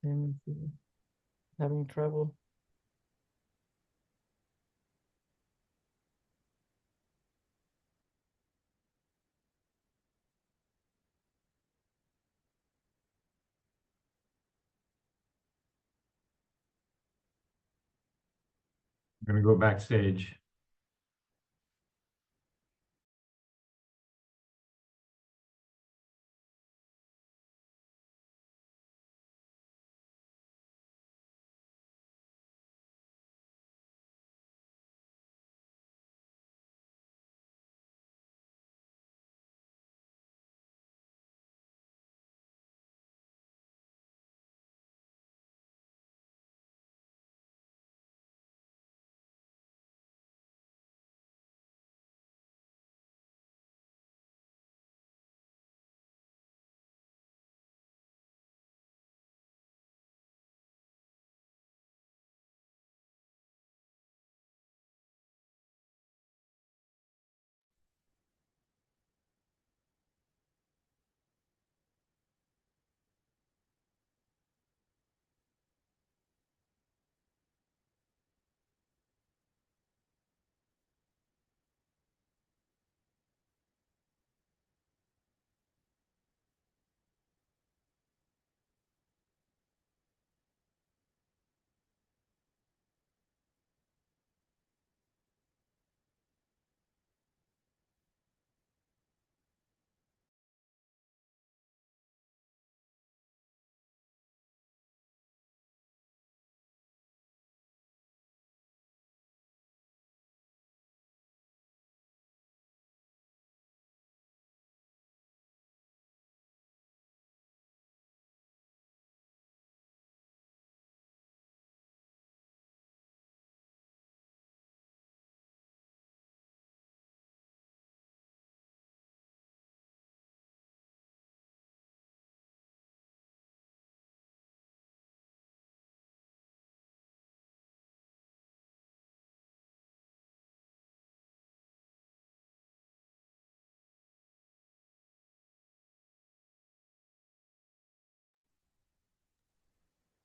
Let me see. Having trouble. I'm going to go backstage.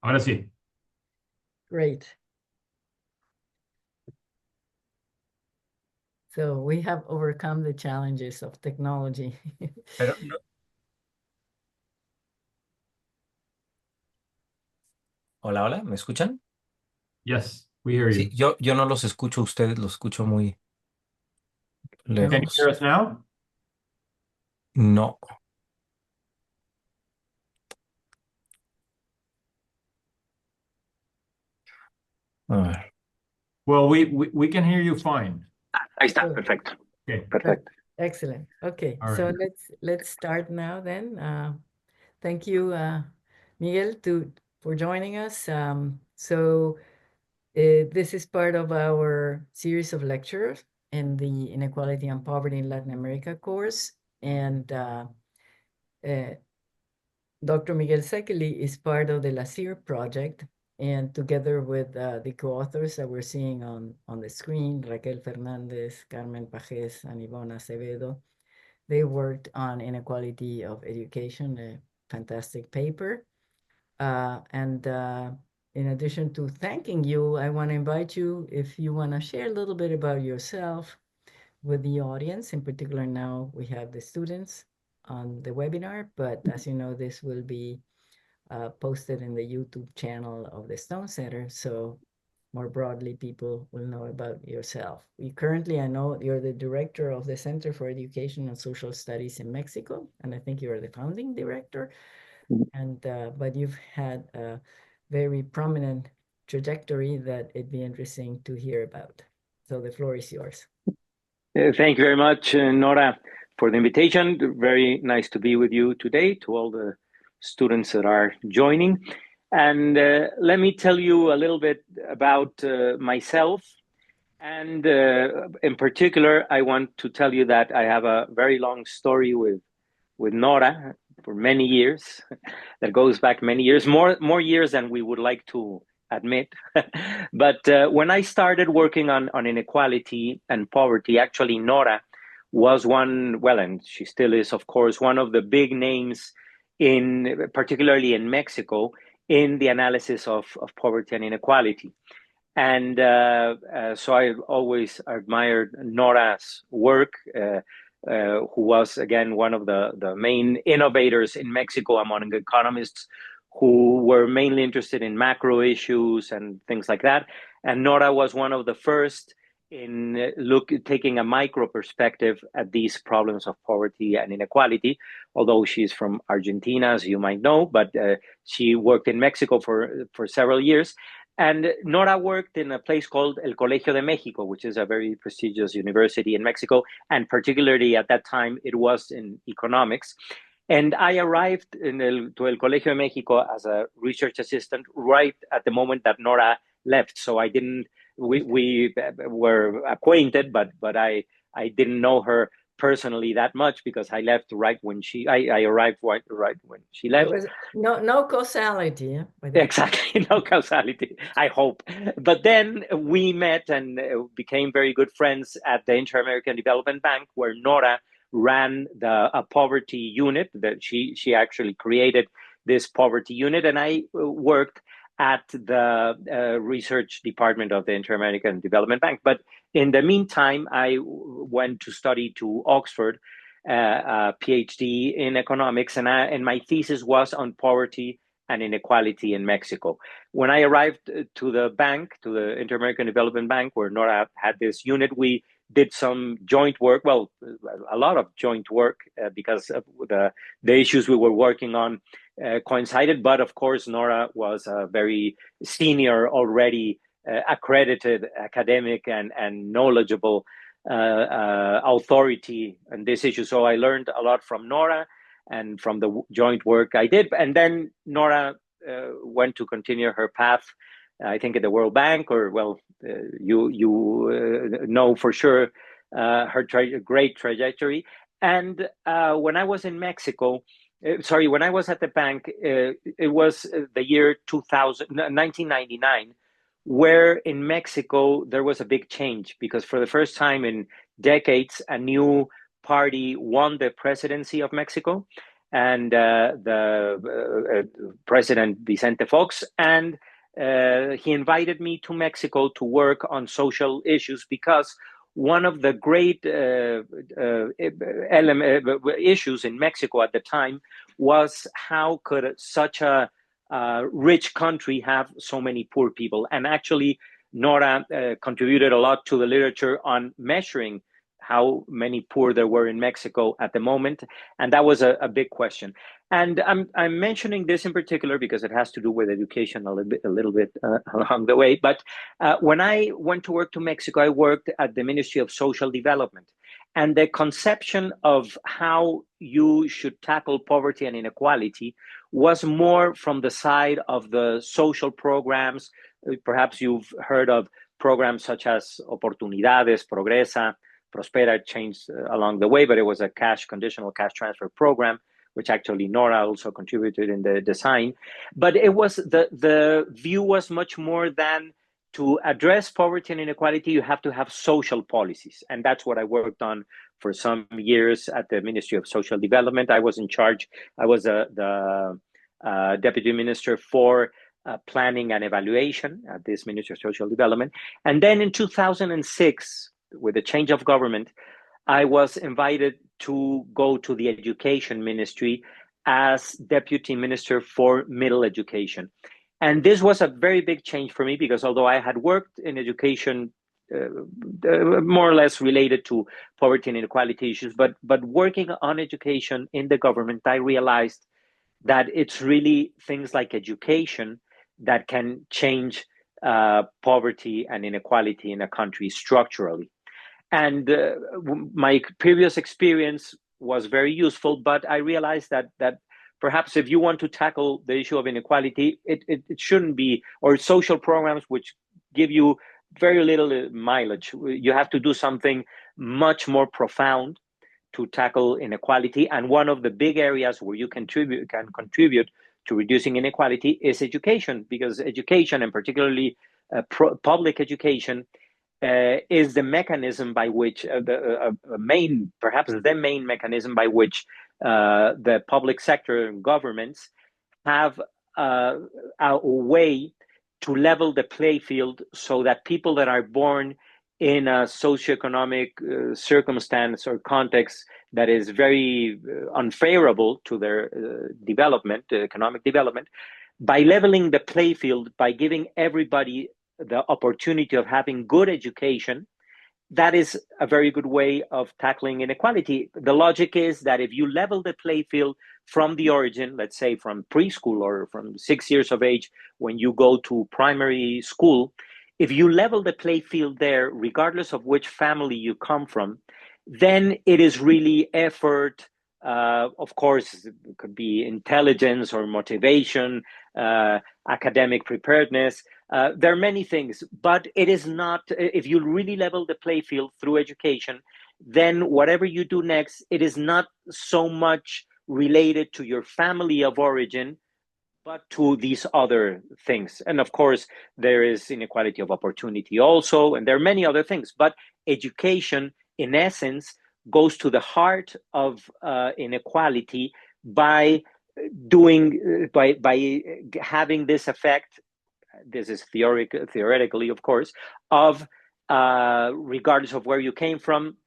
Ahora sí. Great. So we have overcome the challenges of technology. Pero no- Hola, hola, ¿me escuchan? Yes, we hear Sí, you. yo no los escucho a ustedes, los escucho muy Can you lejos. hear us now? No. A ver. Well, we can hear you fine. Ahí está, Good. perfecto, Okay. perfecto. Excellent. Okay, All so right. let's start now then. Thank you, Miguel, for joining us. This is part of our series of lectures in the Inequality and Poverty in Latin America course, and Dr. Miguel Szekely is part of the LACIR project, and together with the co-authors that we're seeing on the screen, Raquel Fernandez, Carmen Pajes, and Ivona Acevedo, they worked on inequality of education, a fantastic paper. And in addition to thanking you, I want to invite you, if you want to share a little bit about yourself with the audience. In particular, now we have the students on the webinar, but as you know, this will be posted in the YouTube channel of the Stone Center. So more broadly, people will know about yourself. I know you're the director of the Center for Education and Social Studies in Mexico, and I think you're the founding director. And but you've had a very prominent trajectory that it'd be interesting to hear about. So the floor is yours. Thank you very much, Nora, for the invitation. Very nice to be with you today, to all the students that are joining. And let me tell you a little bit about myself. And in particular, I want to tell you that I have a very long story with Nora for many years that goes back many years, more years than we would like to admit. But when I started working on inequality and poverty, actually Nora was one, well, and she still is, of course, one of the big names in particularly in Mexico in the analysis of poverty and inequality. And so I always admired Nora's work, who was, again, one of the main innovators in Mexico among economists who were mainly interested in macro issues and things like that. And Nora was one of the first in taking a micro perspective at these problems of poverty and inequality, although she's from Argentina, as you might know, but she worked in Mexico for several years. And Nora worked in a place called El Colegio de Mexico, which is a very prestigious university in Mexico. And particularly at that time, it was in economics. And I arrived to El Colegio de Mexico as a research assistant right at the moment that Nora left. So we were acquainted, but I didn't know her personally that much because I left right when I arrived right when she left. There was no causality. Yeah? Exactly, no causality, I hope. But then we met and became very good friends at the Inter-American Development Bank, where Nora ran a poverty unit. That she actually created this poverty unit, and I worked at the research department of the Inter-American Development Bank. But in the meantime, I went to study to Oxford, a PhD in economics, and my thesis was on poverty and inequality in Mexico. When I arrived to the bank, to the Inter-American Development Bank, where Nora had this unit, we did some joint work, well, a lot of joint work because of the issues we were working on coincided. But of course, Nora was a very senior, already accredited academic and knowledgeable authority on this issue. So I learned a lot from Nora and from the joint work I did. And then Nora went to continue her path, I think at the World Bank, or well, you know for sure her great trajectory. And when I was in Mexico, when I was at the bank, it was the year 1999, where in Mexico there was a big change because for the first time in decades, a new party won the presidency of Mexico, and the President Vicente Fox, and he invited me to Mexico to work on social issues because one of the great issues in Mexico at the time was how could such a rich country have so many poor people. And actually, Nora contributed a lot to the literature on measuring how many poor there were in Mexico at the moment. And that was a big question. And I'm mentioning this in particular because it has to do with education a little bit along the way. But when I went to work to Mexico, I worked at the Ministry of Social Development. And the conception of how you should tackle poverty and inequality was more from the side of the social programs. Perhaps you've heard of programs such as Oportunidades, Progresa, Prospera changed along the way, but it was a conditional cash transfer program, which actually Nora also contributed in the design. But it was the view was much more than to address poverty and inequality, you have to have social policies. And that's what I worked on for some years at the Ministry of Social Development. I was in charge. I was the Deputy Minister for Planning and Evaluation at this Ministry of Social Development. And then in 2006, with the change of government, I was invited to go to the Education Ministry as Deputy Minister for Middle Education. And this was a very big change for me because although I had worked in education more or less related to poverty and inequality issues, but working on education in the government, I realized that it's really things like education that can change poverty and inequality in a country structurally. And my previous experience was very useful, but I realized that perhaps if you want to tackle the issue of inequality, it shouldn't be, or social programs which give you very little mileage. You have to do something much more profound to tackle inequality. And one of the big areas where you can contribute to reducing inequality is education, because education, and particularly public education, is the mechanism by which perhaps the main mechanism by which the public sector and governments have a way to level the playing field so that people that are born in a socioeconomic circumstance or context that is very unfavorable to their development, economic development, by leveling the playing field, by giving everybody the opportunity of having good education, that is a very good way of tackling inequality. The logic is that if you level the playing field from the origin, let's say from preschool or from 6 years of age, when you go to primary school, if you level the playing field there, regardless of which family you come from, then it is really effort. Of course, it could be intelligence or motivation, academic preparedness. There are many things, but it is not, if you really level the playing field through education, then whatever you do next, it is not so much related to your family of origin, but to these other things. And of course, there is inequality of opportunity also, and there are many other things, but education, in essence, goes to the heart of inequality by having this effect. This is theoretically, of course, of regardless of where you came from,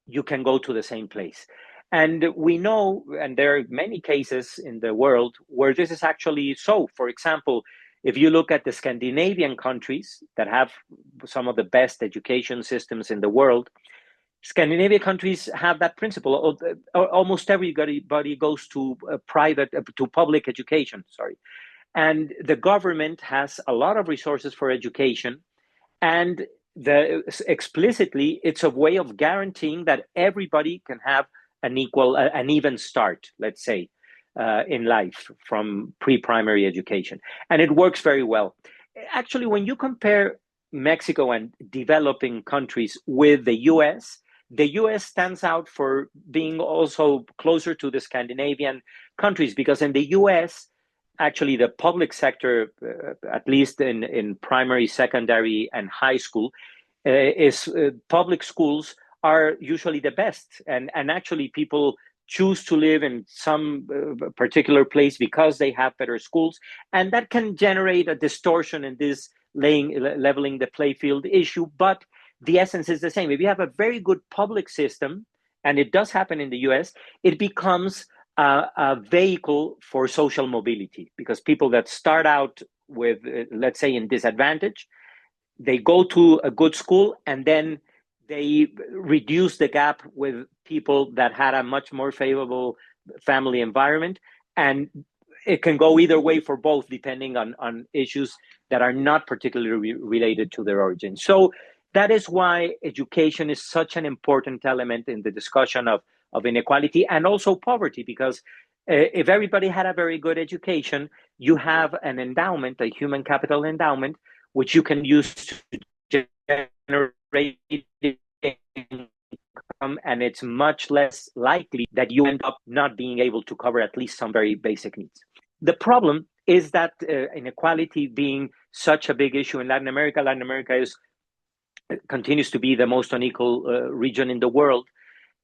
you can go to the same place. And we know, and there are many cases in the world where this is actually so. For example, if you look at the Scandinavian countries that have some of the best education systems in the world, Scandinavian countries have that principle. Almost everybody goes to public education, and the government has a lot of resources for education, and explicitly it's a way of guaranteeing that everybody can have an even start, let's say, in life from pre-primary education. And it works very well. Actually, when you compare Mexico and developing countries with the US stands out for being also closer to the Scandinavian countries, because in the US, actually the public sector, at least in primary, secondary, and high school, public schools are usually the best. And actually people choose to live in some particular place because they have better schools. And that can generate a distortion in this leveling the playing field issue. But the essence is the same. If you have a very good public system, and it does happen in the US, it becomes a vehicle for social mobility, because people that start out with, let's say, in disadvantage, they go to a good school, and then they reduce the gap with people that had a much more favorable family environment. And it can go either way for both, depending on issues that are not particularly related to their origin. So that is why education is such an important element in the discussion of inequality and also poverty, because if everybody had a very good education, you have an endowment, a human capital endowment, which you can use to generate income, and it's much less likely that you end up not being able to cover at least some very basic needs. The problem is that inequality being such a big issue in Latin America continues to be the most unequal region in the world.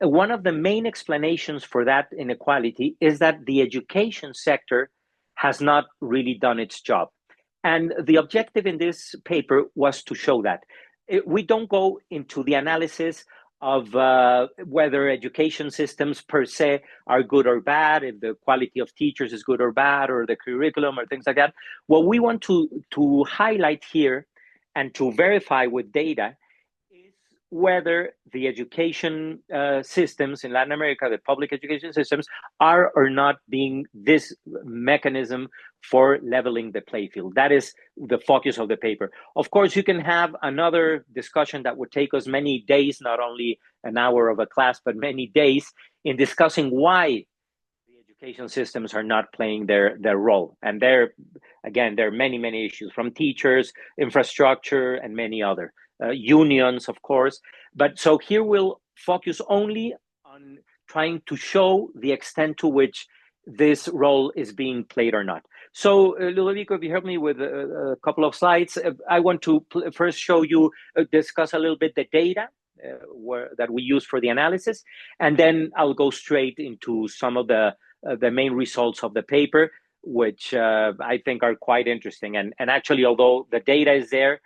One of the main explanations for that inequality is that the education sector has not really done its job. And the objective in this paper was to show that. We don't go into the analysis of whether education systems per se are good or bad, if the quality of teachers is good or bad, or the curriculum or things like that. What we want to highlight here and to verify with data is whether the education systems in Latin America, the public education systems, are or not being this mechanism for leveling the playing field. That is the focus of the paper. Of course, you can have another discussion that would take us many days, not only an hour of a class, but many days, in discussing why the education systems are not playing their role. And there are many issues, from teachers, infrastructure, and many other. Unions, of course. But so here we'll focus only on trying to show the extent to which this role is being played or not. So, Ludovico, if you help me with a couple of slides, I want to first show you, discuss a little bit the data that we use for the analysis, and then I'll go straight into some of the main results of the paper. which I think are quite interesting. And actually, although the data is there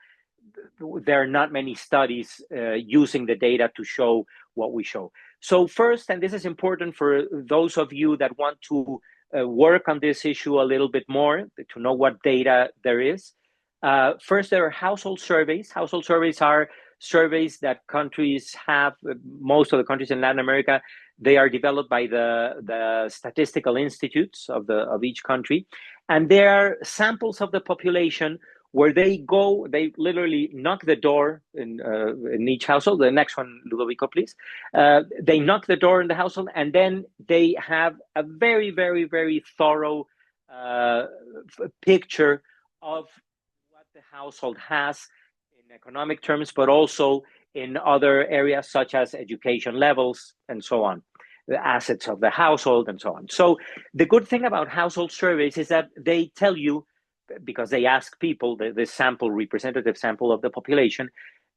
are not many studies using the data to show what we show. So first, and this is important for those of you that want to work on this issue a little bit more, to know what data there is. First, there are household surveys. Household surveys are surveys that countries have, most of the countries in Latin America, they are developed by the statistical institutes of each country. And they are samples of the population where they go, they literally knock the door in each household. The next one, Ludovico, please. They knock the door in the household, and then they have a very, very, very thorough picture of what the household has in economic terms, but also in other areas such as education levels and so on, the assets of the household and so on. So the good thing about household surveys is that they tell you, because they ask people, the sample, representative sample of the population,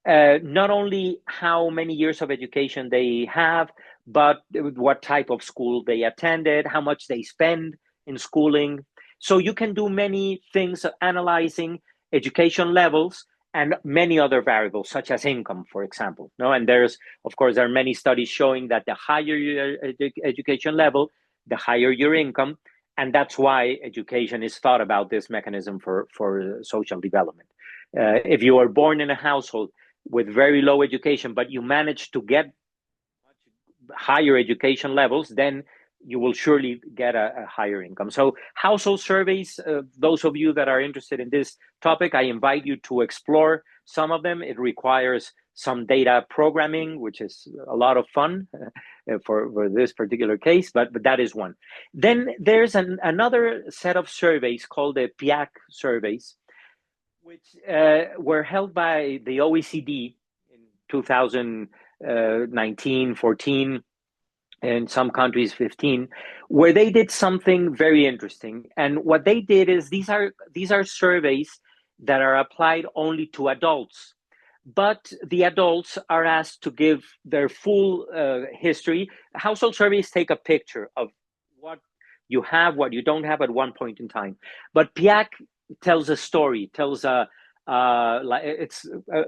not only how many years of education they have, but what type of school they attended, how much they spend in schooling. So you can do many things analyzing education levels and many other variables, such as income, for example. No, and there's, of course, there are many studies showing that the higher your education level, the higher your income. And that's why education is thought about this mechanism for social development. If you are born in a household with very low education, but you manage to get much higher education levels, then you will surely get a higher income. So household surveys, those of you that are interested in this topic, I invite you to explore some of them. It requires some data programming, which is a lot of fun for this particular case, but that is one. Then there's another set of surveys called the PIAC surveys, which were held by the OECD in 2019, 14, in some countries 15, where they did something very interesting. And what they did is these are surveys that are applied only to adults. But the adults are asked to give their full history. Household surveys take a picture of what you have, what you don't have at one point in time. But PIAC tells a story, tells it's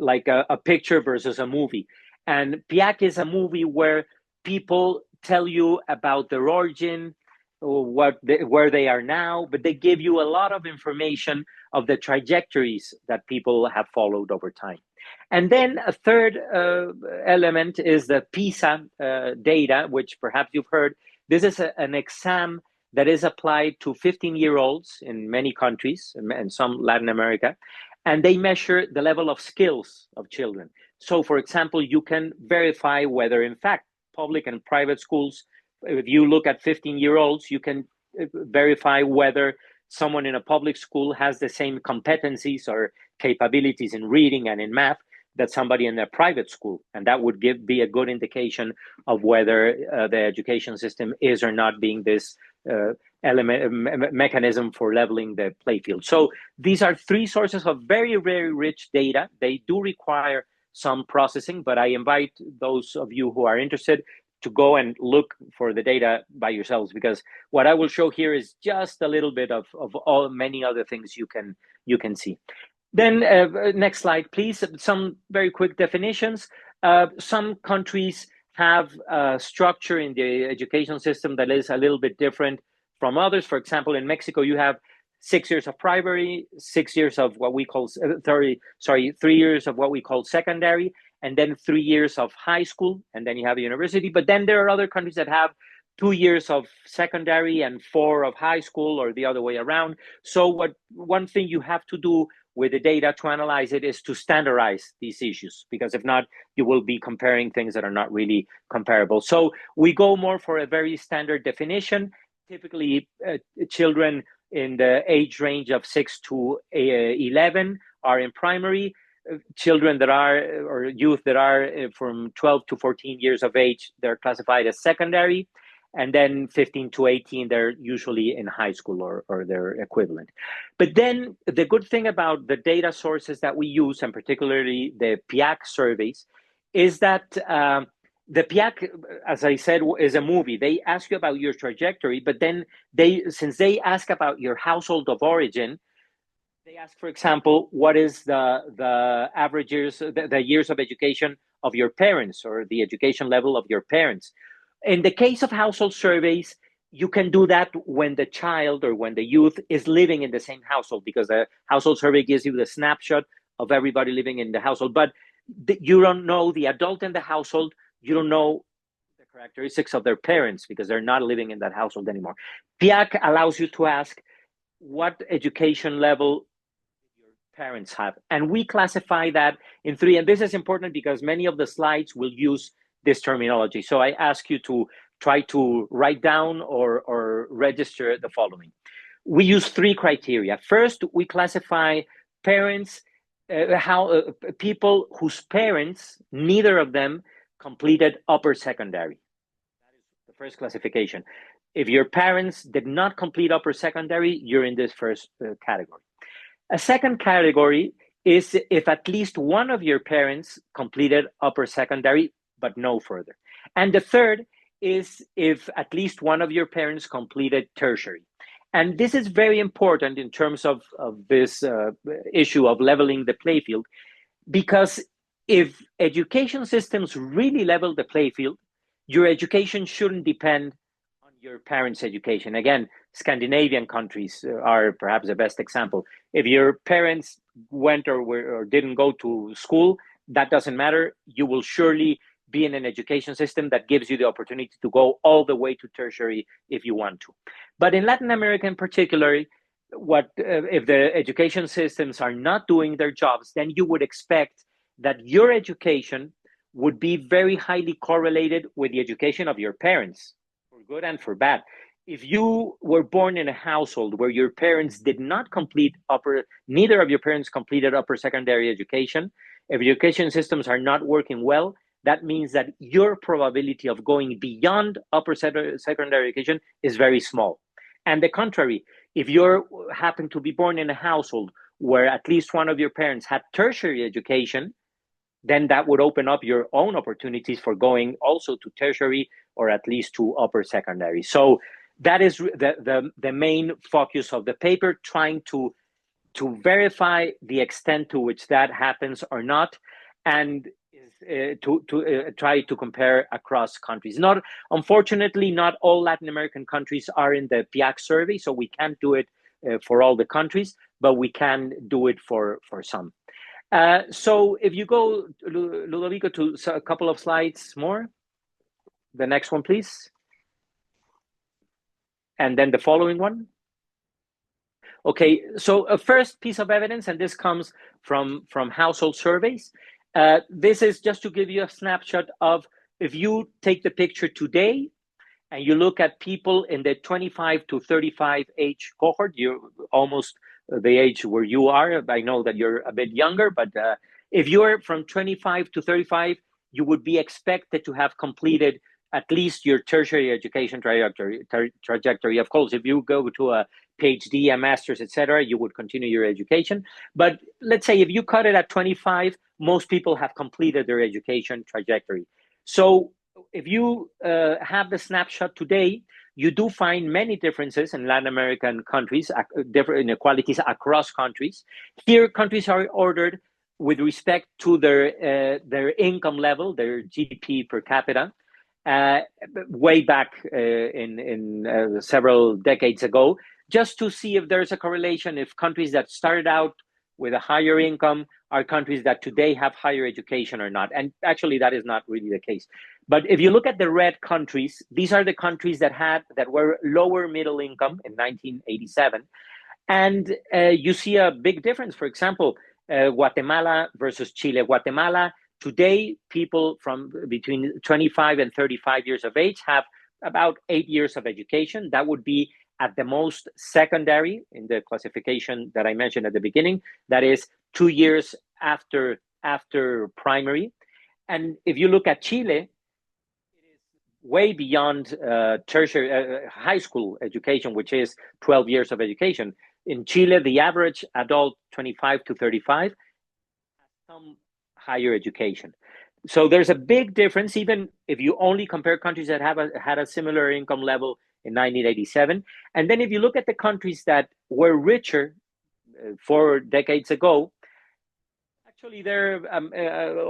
like a picture versus a movie. And PIAC is a movie where people tell you about their origin, where they are now, but they give you a lot of information of the trajectories that people have followed over time. And then a third element is the PISA data, which perhaps you've heard. This is an exam that is applied to 15-year-olds in many countries and some Latin America, and they measure the level of skills of children. So, for example, you can verify whether, in fact, public and private schools, if you look at 15-year-olds, you can verify whether someone in a public school has the same competencies or capabilities in reading and in math that somebody in a private school. And that would be a good indication of whether the education system is or not being this mechanism for leveling the playfield. So these are three sources of very, very rich data. They do require some processing, but I invite those of you who are interested to go and look for the data by yourselves, because what I will show here is just a little bit of all many other things you can see. Then next slide, please. Some very quick definitions. Some countries have a structure in the education system that is a little bit different from others. For example, in Mexico, you have 6 years of primary, 6 years of what we call 3 years of what we call secondary, and then 3 years of high school, and then you have a university. But then there are other countries that have 2 years of secondary and 4 of high school, or the other way around. So one thing you have to do with the data to analyze it is to standardize these issues, because if not, you will be comparing things that are not really comparable. So we go more for a very standard definition. Typically, children in the age range of 6 to 11 are in primary. Children that are, or youth that are from 12 to 14 years of age, they're classified as secondary. And then 15 to 18, they're usually in high school or their equivalent. But then the good thing about the data sources that we use, and particularly the PIAC surveys, is that the PIAC, as I said, is a movie. They ask you about your trajectory, but then since they ask about your household of origin, they ask, for example, what is the average years, the years of education of your parents, or the education level of your parents. In the case of household surveys, you can do that when the child or when the youth is living in the same household, because the household survey gives you the snapshot of everybody living in the household. But you don't know the adult in the household. You don't know the characteristics of their parents because they're not living in that household anymore. PIAC allows you to ask what education level your parents have. And we classify that in 3. And this is important because many of the slides will use this terminology. So I ask you to try to write down or register the following. We use 3 criteria. First, we classify parents, people whose parents, neither of them completed upper secondary. That is the first classification. If your parents did not complete upper secondary, you're in this first category. A second category is if at least one of your parents completed upper secondary, but no further. And the third is if at least one of your parents completed tertiary. And this is very important in terms of this issue of leveling the playfield, because if education systems really level the playfield, your education shouldn't depend on your parents' education. Again, Scandinavian countries are perhaps the best example. If your parents went or didn't go to school, that doesn't matter. You will surely be in an education system that gives you the opportunity to go all the way to tertiary if you want to. But in Latin America in particular, if the education systems are not doing their jobs, then you would expect that your education would be very highly correlated with the education of your parents, for good and for bad. If you were born in a household where your parents did not complete neither of your parents completed upper secondary education, if education systems are not working well, that means that your probability of going beyond upper secondary education is very small. And the contrary, if you happen to be born in a household where at least one of your parents had tertiary education, then that would open up your own opportunities for going also to tertiary or at least to upper secondary. So that is the main focus of the paper, trying to verify the extent to which that happens or not, and to try to compare across countries. Unfortunately, not all Latin American countries are in the PIAC survey, so we can't do it for all the countries, but we can do it for some. So if you go, Ludovico, to a couple of slides more, the next one, please. And then the following one. Okay, so a first piece of evidence, and this comes from household surveys. This is just to give you a snapshot of, if you take the picture today and you look at people in the 25 to 35 age cohort, you're almost the age where you are. I know that you're a bit younger, but if you're from 25 to 35, you would be expected to have completed at least your tertiary education trajectory. Of course, if you go to a PhD, a master's, etc., you would continue your education. But let's say if you cut it at 25, most people have completed their education trajectory. So if you have the snapshot today, you do find many differences in Latin American countries, different inequalities across countries. Here, countries are ordered with respect to their income level, their GDP per capita. Way back in several decades ago, just to see if there's a correlation, if countries that started out with a higher income are countries that today have higher education or not. And actually, that is not really the case. But if you look at the red countries, these are the countries that were lower middle income in 1987. And you see a big difference. For example, Guatemala versus Chile. Guatemala, today, people from between 25 and 35 years of age have about 8 years of education. That would be at the most secondary in the classification that I mentioned at the beginning. That is 2 years after primary. And if you look at Chile, it is way beyond tertiary high school education, which is 12 years of education. In Chile, the average adult 25 to 35 has some higher education. So there's a big difference, even if you only compare countries that have had a similar income level in 1987. And then if you look at the countries that were richer 4 decades ago, actually they're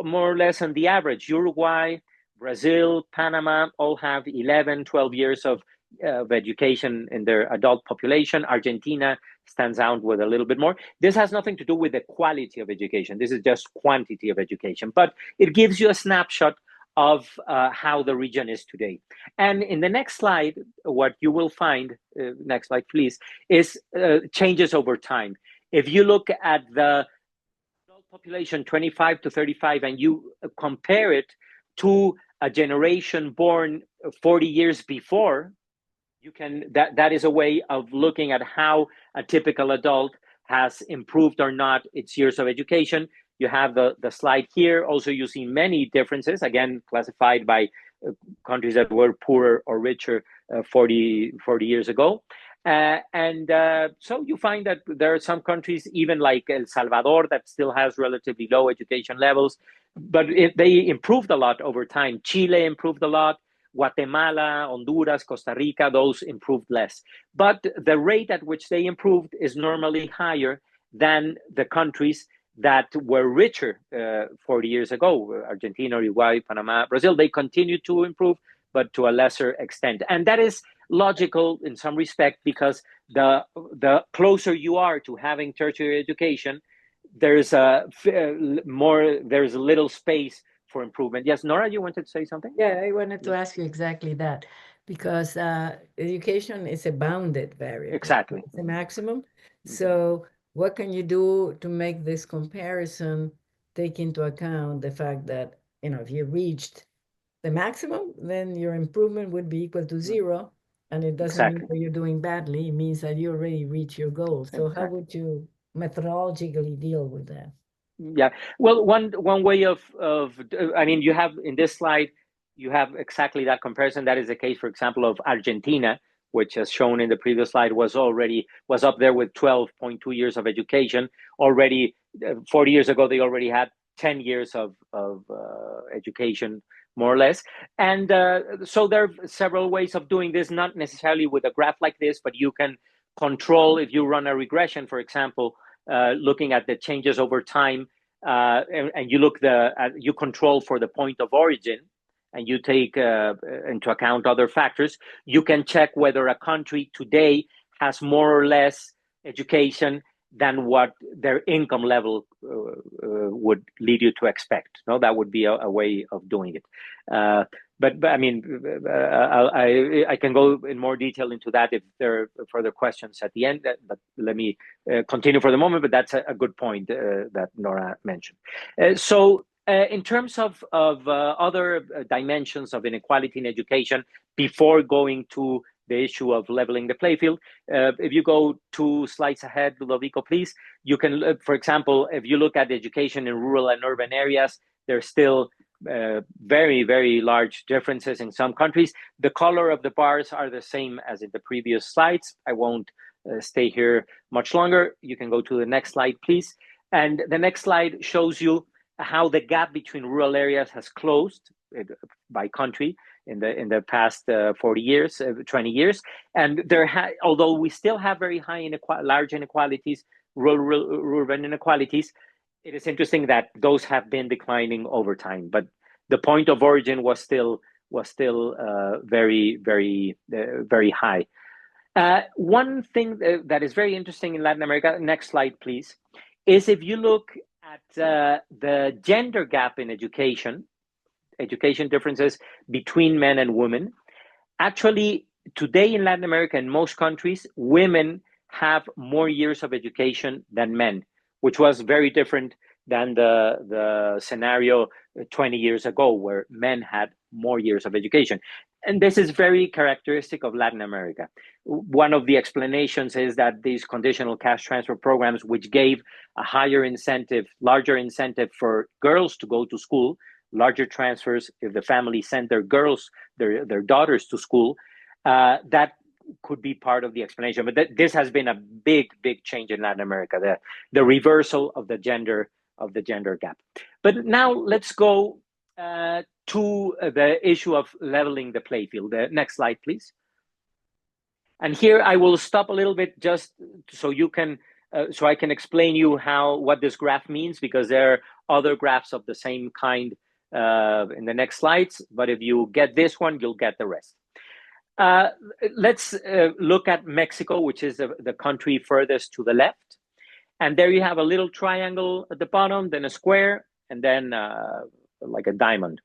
more or less on the average. Uruguay, Brazil, Panama all have 11, 12 years of education in their adult population. Argentina stands out with a little bit more. This has nothing to do with the quality of education. This is just quantity of education, but it gives you a snapshot of how the region is today. And in the next slide, what you will find, next slide please, is changes over time. If you look at the adult population 25 to 35 and you compare it to a generation born 40 years before, you can that is a way of looking at how a typical adult has improved or not its years of education. You have the slide here. Also, you see many differences, again, classified by countries that were poorer or richer 40 years ago. So you find that there are some countries, even like El Salvador, that still has relatively low education levels, but they improved a lot over time. Chile improved a lot. Guatemala, Honduras, Costa Rica, those improved less. But the rate at which they improved is normally higher than the countries that were richer 40 years ago. Argentina, Uruguay, Panama, Brazil, they continue to improve, but to a lesser extent. And that is logical in some respect, because the closer you are to having tertiary education, there's there's a little space for improvement. Yes, Nora, you wanted to say something? Yeah, I wanted to ask you exactly that, because education is a bounded variable. Exactly. It's a maximum. So what can you do to make this comparison take into account the fact that, if you reached the maximum, then your improvement would be equal to 0, and it doesn't mean that you're doing badly. It means that you already reached your goal. So how would you methodologically deal with that? Yeah, well, one way of I mean, you have in this slide, you have exactly that comparison. That is the case, for example, of Argentina, which, as shown in the previous slide, was up there with 12.2 years of education. Already 40 years ago, they already had 10 years of education, more or less. And so there are several ways of doing this, not necessarily with a graph like this, but you can control, if you run a regression, for example, looking at the changes over time, and you control for the point of origin, and you take into account other factors, you can check whether a country today has more or less education than what their income level would lead you to expect. No, that would be a way of doing it. But I mean, I can go in more detail into that if there are further questions at the end. But let me continue for the moment. But that's a good point that Nora mentioned. So in terms of other dimensions of inequality in education, before going to the issue of leveling the playfield, if you go 2 slides ahead, Ludovico, please, you can, for example, if you look at education in rural and urban areas, there's still very, very large differences in some countries. The color of the bars are the same as in the previous slides. I won't stay here much longer. You can go to the next slide, please. And the next slide shows you how the gap between rural areas has closed by country in the past 40 years, 20 years. And although we still have very high large inequalities, urban inequalities, it is interesting that those have been declining over time, but the point of origin was still very, very, very high. One thing that is very interesting in Latin America, next slide, please, is if you look at the gender gap in education differences between men and women. Actually, today in Latin America, in most countries, women have more years of education than men, which was very different than the scenario 20 years ago, where men had more years of education. And this is very characteristic of Latin America. One of the explanations is that these conditional cash transfer programs, which gave a higher incentive, larger incentive for girls to go to school, larger transfers if the family sent their daughters to school, that could be part of the explanation. But this has been a big change in Latin America, the reversal of the gender gap. But now let's go to the issue of leveling the play field. The next slide, please. And here I will stop a little bit just so you can, so I can explain you what this graph means, because there are other graphs of the same kind in the next slides. But if you get this one, you'll get the rest. Let's look at Mexico, which is the country furthest to the left. And there you have a little triangle at the bottom, then a square, and then like a diamond.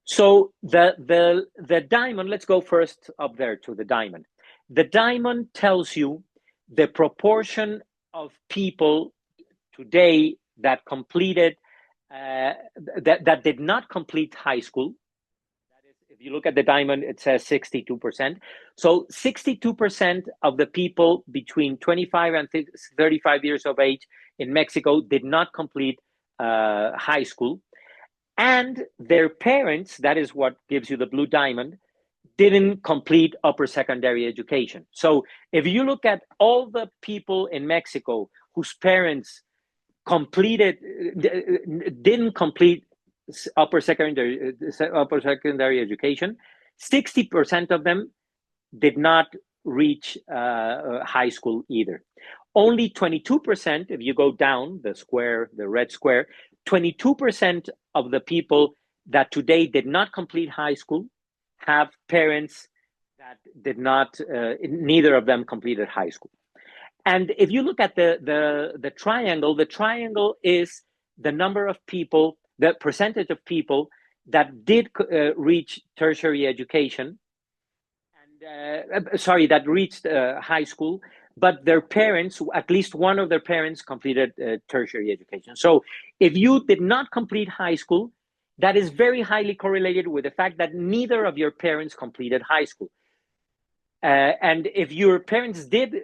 So the diamond, let's go first up there to the diamond. The diamond tells you the proportion of people today that completed, that did not complete high school. That is, if you look at the diamond, it says 62%. So 62% of the people between 25 and 35 years of age in Mexico did not complete high school. And their parents, that is what gives you the blue diamond, didn't complete upper secondary education. So if you look at all the people in Mexico whose parents didn't complete upper secondary education, 60% of them did not reach high school either. Only 22%, if you go down the square, the red square, 22% of the people that today did not complete high school have parents that did not, neither of them completed high school. And if you look at the triangle is the number of people, the percentage of people that did reach tertiary education, and that reached high school, but their parents, at least one of their parents, completed tertiary education. So if you did not complete high school, that is very highly correlated with the fact that neither of your parents completed high school. And if your parents did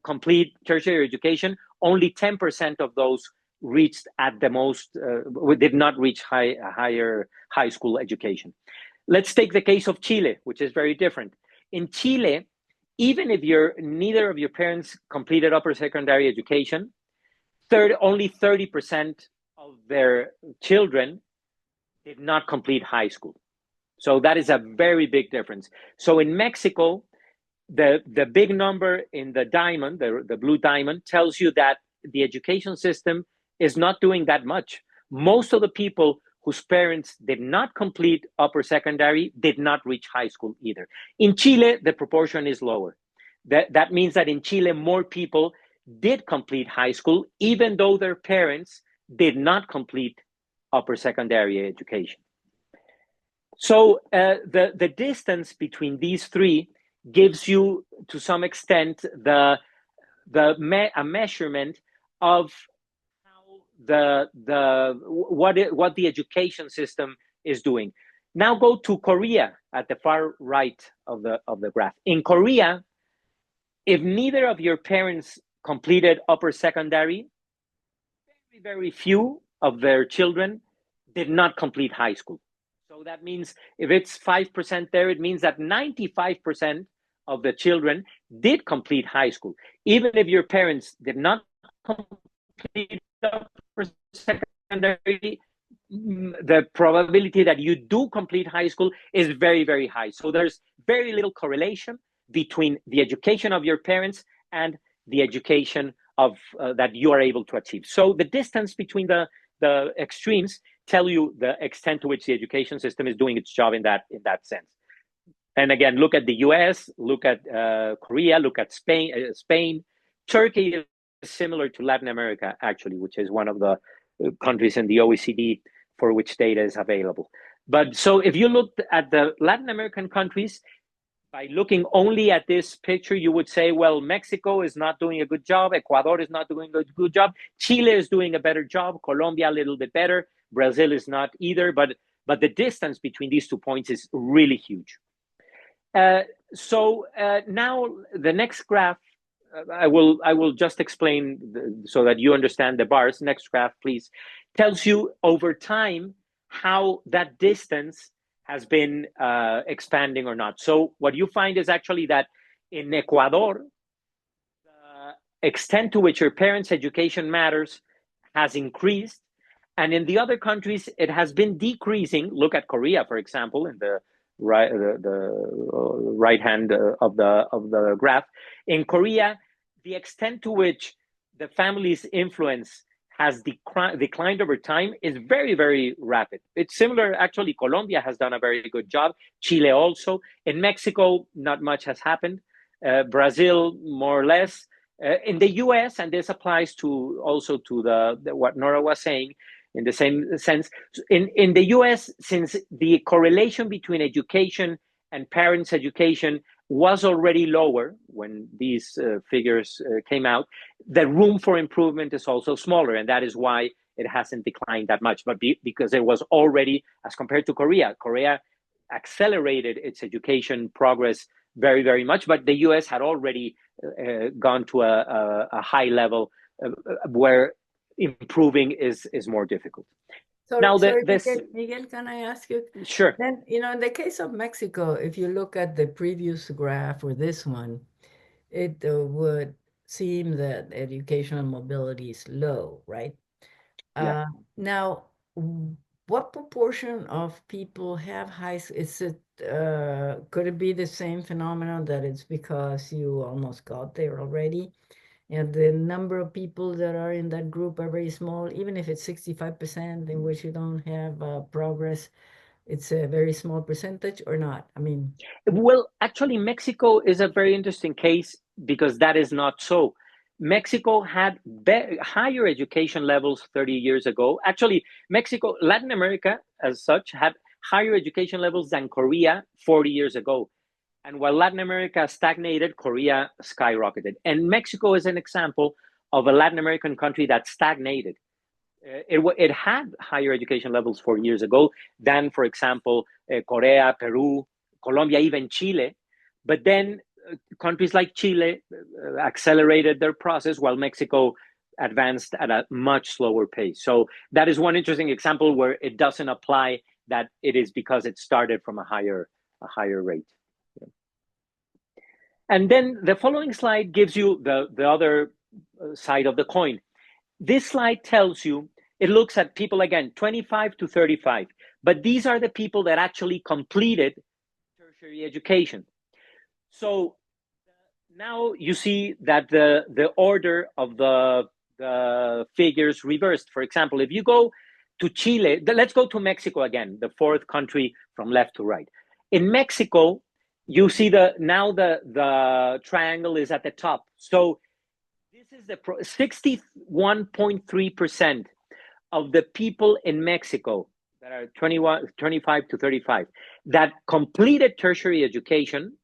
complete tertiary education, only 10% of those reached at the most, did not reach higher high school education. Let's take the case of Chile, which is very different. In Chile, even if neither of your parents completed upper secondary education, only 30% of their children did not complete high school. So that is a very big difference. So in Mexico, the big number in the diamond, the blue diamond, tells you that the education system is not doing that much. Most of the people whose parents did not complete upper secondary did not reach high school either. In Chile, the proportion is lower. That means that in Chile, more people did complete high school, even though their parents did not complete upper secondary education. So the distance between these three gives you, to some extent, a measurement of how what the education system is doing. Now go to Korea at the far right of the graph. In Korea, if neither of your parents completed upper secondary, very, very few of their children did not complete high school. So that means if it's 5% there, it means that 95% of the children did complete high school. Even if your parents did not complete upper secondary, the probability that you do complete high school is very, very high. So there's very little correlation between the education of your parents and the education of that you are able to achieve. So the distance between the extremes tell you the extent to which the education system is doing its job in that sense. And again, look at the US, look at Korea, look at Spain. Turkey is similar to Latin America, actually, which is one of the countries in the OECD for which data is available. But so if you looked at the Latin American countries, by looking only at this picture, you would say, well, Mexico is not doing a good job. Ecuador is not doing a good job. Chile is doing a better job. Colombia, a little bit better. Brazil is not either. But the distance between these 2 points is really huge. So now the next graph, I will just explain so that you understand the bars. Next graph, please. Tells you over time how that distance has been expanding or not. So what you find is actually that in Ecuador, the extent to which your parents' education matters has increased, And in the other countries, it has been decreasing. Look at Korea, for example, in the right hand of the graph. In Korea, the extent to which the family's influence has declined over time is very, very rapid. It's similar, actually, Colombia has done a very good job. Chile also. In Mexico, not much has happened. Brazil, more or less. In the US, and this applies to also to what Nora was saying, in the same sense, in the US, since the correlation between education and parents' education was already lower when these figures came out, the room for improvement is also smaller, and that is why it hasn't declined that much. But because it was already, as compared to Korea accelerated its education progress very, very much, but the US had already gone to a high level where improving is more difficult. So, Now, sorry, Miguel, can I ask you? Sure. Then, in the case of Mexico, if you look at the previous graph or this one, it would seem that educational mobility is low, right? Yeah. Now, what proportion of people have could it be the same phenomenon that it's because you almost got there already? And the number of people that are in that group are very small, even if it's 65% in which you don't have progress, it's a very small percentage or not? I mean, well, actually, Mexico is a very interesting case because that is not so. Mexico had higher education levels 30 years ago. Actually, Latin America as such had higher education levels than Korea 40 years ago. And while Latin America stagnated, Korea skyrocketed. And Mexico is an example of a Latin American country that stagnated. It had higher education levels 4 years ago than, for example, Korea, Peru, Colombia, even Chile. But then countries like Chile accelerated their process while Mexico advanced at a much slower pace. So that is one interesting example where it doesn't apply that it is because it started from a higher rate. And then the following slide gives you the other side of the coin. This slide tells you, it looks at people, again, 25 to 35, but these are the people that actually completed tertiary education. So now you see that the order of the figures reversed. For example, if you go to Chile, let's go to Mexico again, the fourth country from left to right. In Mexico, you see the triangle is at the top. So this is the 61.3% of the people in Mexico that are 25 to 35 that completed tertiary education.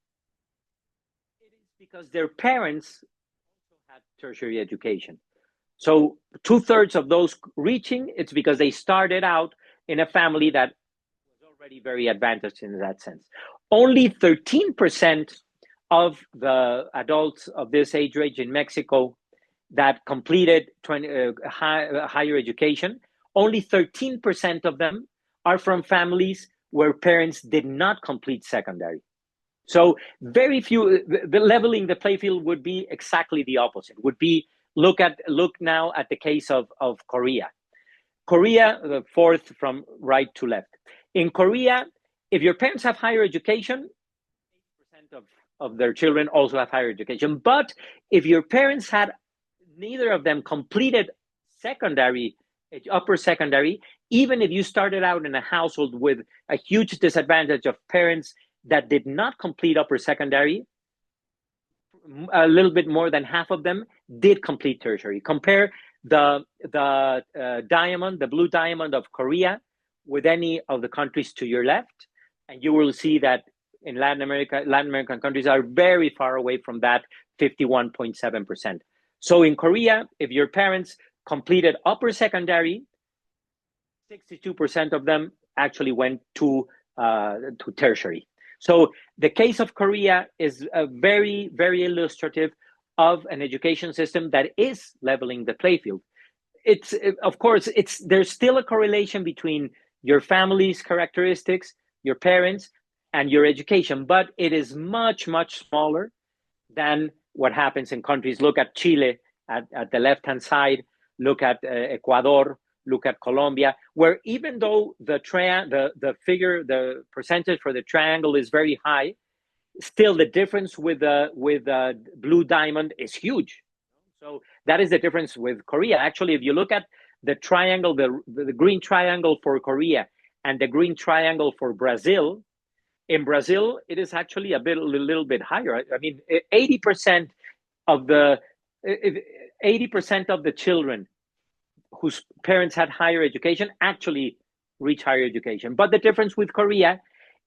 It is because their parents also had tertiary education. So 2/3 of those reaching, it's because they started out in a family that was already very advantaged in that sense. Only 13% of the adults of this age range in Mexico that completed higher education, only 13% of them are from families where parents did not complete secondary. So very few, the leveling the play field would be exactly the opposite, would be look now at the case of Korea. Korea, the fourth from right to left. In Korea, if your parents have higher education, 8% of their children also have higher education. But if your parents had neither of them completed upper secondary, even if you started out in a household with a huge disadvantage of parents that did not complete upper secondary, a little bit more than half of them did complete tertiary. Compare the diamond, the blue diamond of Korea with any of the countries to your left, and you will see that in Latin American countries are very far away from that 51.7%. So in Korea, if your parents completed upper secondary, 62% of them actually went to tertiary. So the case of Korea is a very, very illustrative of an education system that is leveling the play field. Of course, there's still a correlation between your family's characteristics, your parents, and your education, but it is much, much smaller than what happens in countries. Look at Chile at the left-hand side, look at Ecuador, look at Colombia, where even though the percentage for the triangle is very high, still the difference with the blue diamond is huge. So that is the difference with Korea. Actually, if you look at the triangle, the green triangle for Korea and the green triangle for Brazil, in Brazil, it is actually a little bit higher. I mean, 80% of the 80% of the children whose parents had higher education actually reach higher education. But the difference with Korea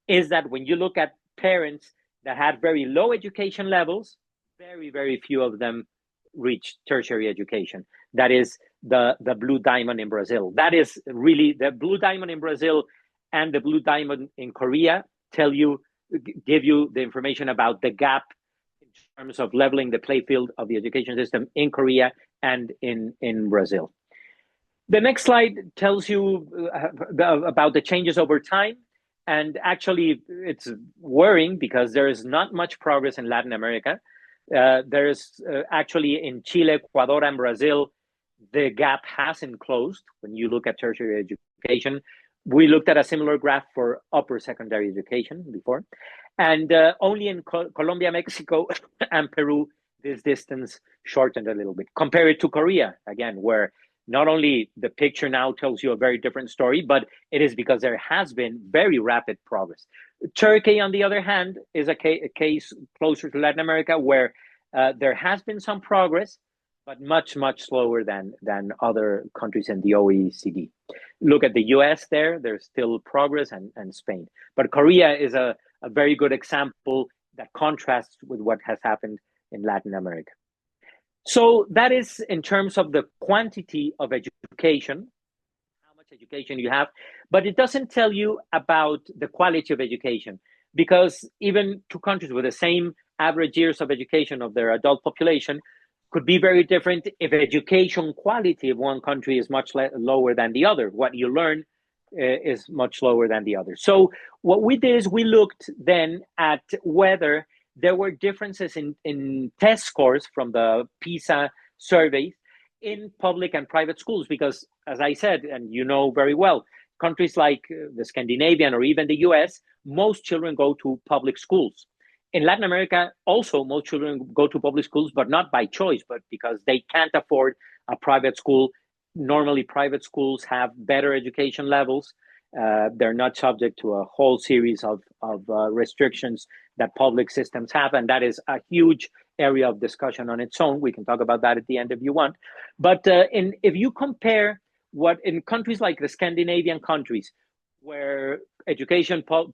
is that when you look at parents that had very low education levels, very, very few of them reach tertiary education. That is the blue diamond in Brazil. That is really the blue diamond in Brazil and the blue diamond in Korea give you the information about the gap in terms of leveling the play field of the education system in Korea and in Brazil. The next slide tells you about the changes over time. And actually, it's worrying because there is not much progress in Latin America. There is actually in Chile, Ecuador, and Brazil, the gap hasn't closed when you look at tertiary education. We looked at a similar graph for upper secondary education before. And only in Colombia, Mexico, and Peru, this distance shortened a little bit. Compare it to Korea, again, where not only the picture now tells you a very different story, but it is because there has been very rapid progress. Turkey, on the other hand, is a case closer to Latin America where there has been some progress, but much, much slower than other countries in the OECD. Look at the US there's still progress, and Spain. But Korea is a very good example that contrasts with what has happened in Latin America. So that is in terms of the quantity of education, how much education you have, but it doesn't tell you about the quality of education, because even two countries with the same average years of education of their adult population could be very different if education quality of one country is much lower than the other. What you learn is much lower than the other. So what we did is we looked then at whether there were differences in test scores from the PISA surveys in public and private schools, because as I said, and you know very well, countries like the Scandinavian or even the US, most children go to public schools. In Latin America, also, most children go to public schools, but not by choice, but because they can't afford a private school. Normally, private schools have better education levels. They're not subject to a whole series of restrictions that public systems have, and that is a huge area of discussion on its own. We can talk about that at the end if you want. But if you compare what in countries like the Scandinavian countries, where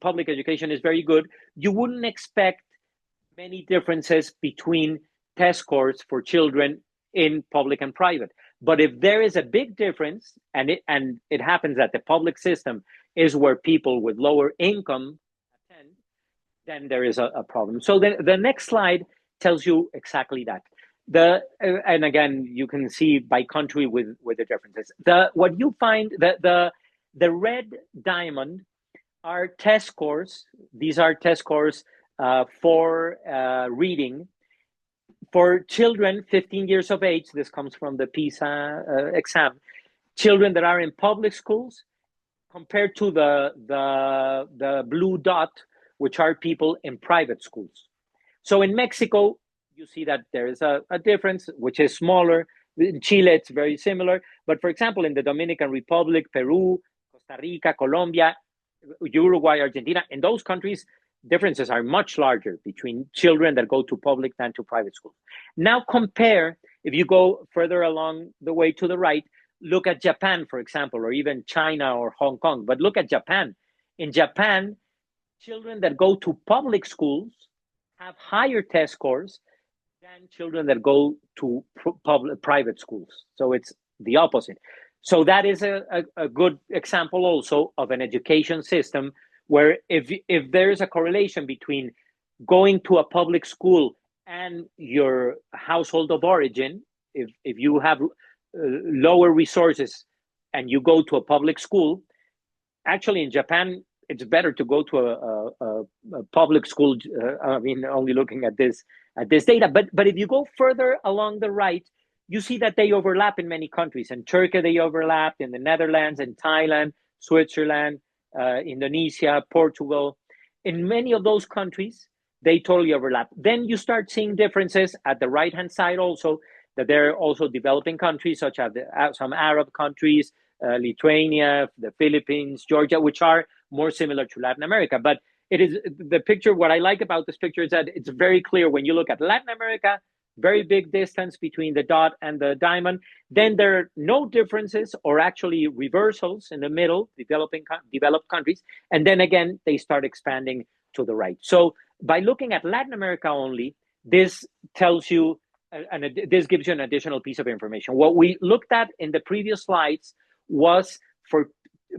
public education is very good, you wouldn't expect many differences between test scores for children in public and private. But if there is a big difference, and it happens that the public system is where people with lower income attend, then there is a problem. So the next slide tells you exactly that. And again, you can see by country with the differences. What you find, the red diamond are test scores. These are test scores for reading for children 15 years of age. This comes from the PISA exam. Children that are in public schools compared to the blue dot, which are people in private schools. So in Mexico, you see that there is a difference, which is smaller. In Chile, it's very similar. But for example, in the Dominican Republic, Peru, Costa Rica, Colombia, Uruguay, Argentina, in those countries, differences are much larger between children that go to public than to private schools. Now compare, if you go further along the way to the right, look at Japan, for example, or even China or Hong Kong, but look at Japan. In Japan, children that go to public schools have higher test scores than children that go to private schools. So it's the opposite. So that is a good example also of an education system where if there is a correlation between going to a public school and your household of origin, if you have lower resources and you go to a public school, actually in Japan, it's better to go to a public school. I mean, only looking at this data. But if you go further along the right, you see that they overlap in many countries. In Turkey, they overlap, in the Netherlands, in Thailand, Switzerland, Indonesia, Portugal. In many of those countries, they totally overlap. Then you start seeing differences at the right-hand side also, that there are also developing countries, such as some Arab countries, Lithuania, the Philippines, Georgia, which are more similar to Latin America. But it is the picture, what I like about this picture is that it's very clear when you look at Latin America, very big distance between the dot and the diamond. Then there are no differences or actually reversals in the middle, developed countries. And then again, they start expanding to the right. So by looking at Latin America only, this tells you, and this gives you an additional piece of information. What we looked at in the previous slides was for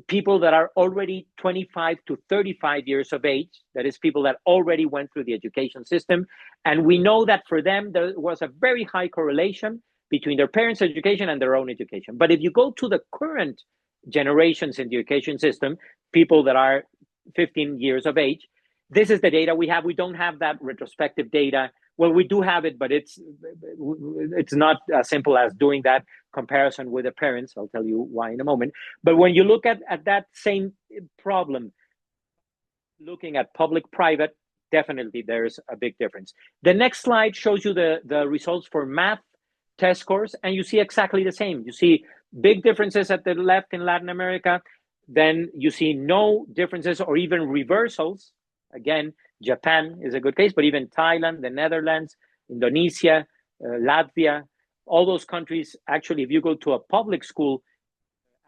people that are already 25 to 35 years of age, that is people that already went through the education system. And we know that for them, there was a very high correlation between their parents' education and their own education. But if you go to the current generations in the education system, people that are 15 years of age, this is the data we have. We don't have that retrospective data. Well, we do have it, but it's not as simple as doing that comparison with the parents. I'll tell you why in a moment. But when you look at that same problem, looking at public-private, definitely there's a big difference. The next slide shows you the results for math test scores, and you see exactly the same. You see big differences at the left in Latin America. Then you see no differences or even reversals. Again, Japan is a good case, but even Thailand, the Netherlands, Indonesia, Latvia, all those countries, actually, if you go to a public school,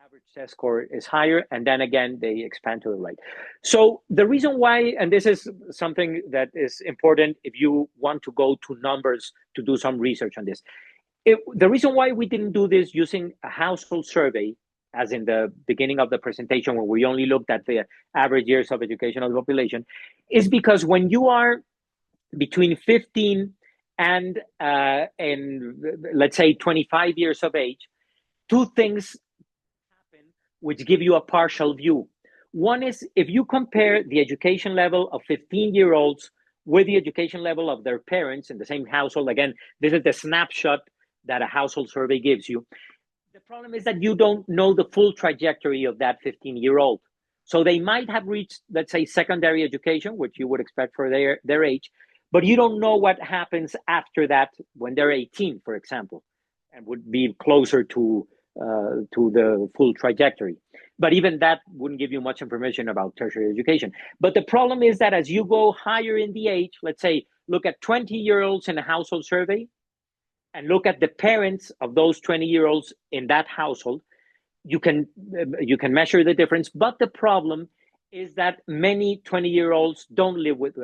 average test score is higher, and then again, they expand to the right. So the reason why, and this is something that is important if you want to go to numbers to do some research on this. The reason why we didn't do this using a household survey, as in the beginning of the presentation, where we only looked at the average years of education of the population, is because when you are between 15 and let's say 25 years of age, two things happen which give you a partial view. One is if you compare the education level of 15-year-olds with the education level of their parents in the same household. Again, this is the snapshot that a household survey gives you. The problem is that you don't know the full trajectory of that 15-year-old. So they might have reached, let's say, secondary education, which you would expect for their age, but you don't know what happens after that when they're 18, for example, and would be closer to the full trajectory. But even that wouldn't give you much information about tertiary education. But the problem is that as you go higher in the age, let's say, look at 20-year-olds in a household survey, and look at the parents of those 20-year-olds in that household, you can measure the difference. But the problem is that many 20-year-olds don't live with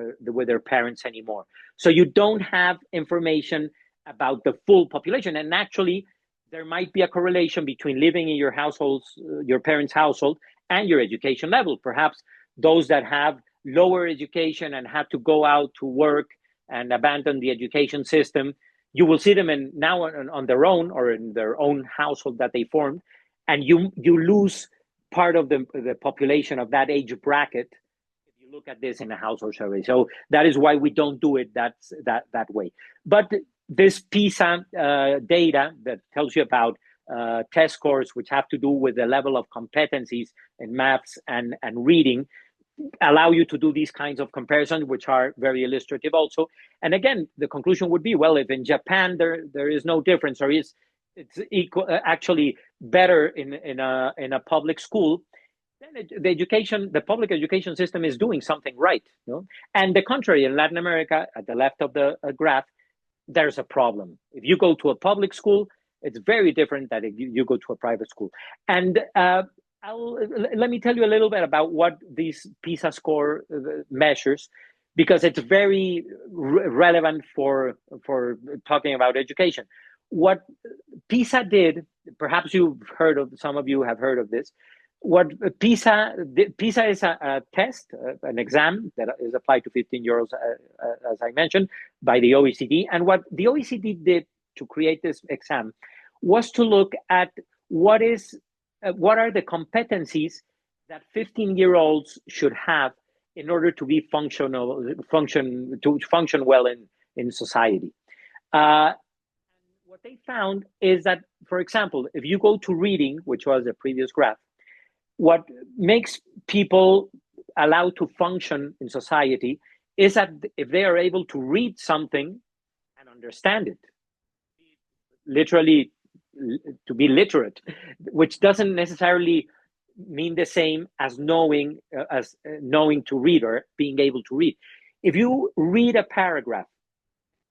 their parents anymore. So you don't have information about the full population. And actually, there might be a correlation between living in your households, your parents' household, and your education level. Perhaps those that have lower education and have to go out to work and abandon the education system, you will see them now on their own or in their own household that they formed, and you lose part of the population of that age bracket if you look at this in a household survey. So that is why we don't do it that way. But this PISA data that tells you about test scores, which have to do with the level of competencies in maths and reading, allow you to do these kinds of comparisons, which are very illustrative also. And again, the conclusion would be, well, if in Japan there is no difference, or it's equal, actually better in a public school, then the public education system is doing something right. And the contrary, in Latin America, at the left of the graph, there's a problem. If you go to a public school, it's very different than if you go to a private school. And let me tell you a little bit about what these PISA score measures, because it's very relevant for talking about education. What PISA did, perhaps some of you have heard of this. What PISA is a test, an exam that is applied to 15-year-olds, as I mentioned, by the OECD. And what the OECD did to create this exam was to look at what are the competencies that 15-year-olds should have in order to be function well in society. What what they found is that, for example, if you go to reading, which was a previous graph, what makes people allowed to function in society is that if they are able to read something and understand it, literally to be literate, which doesn't necessarily mean the same as knowing to read or being able to read. If you read a paragraph,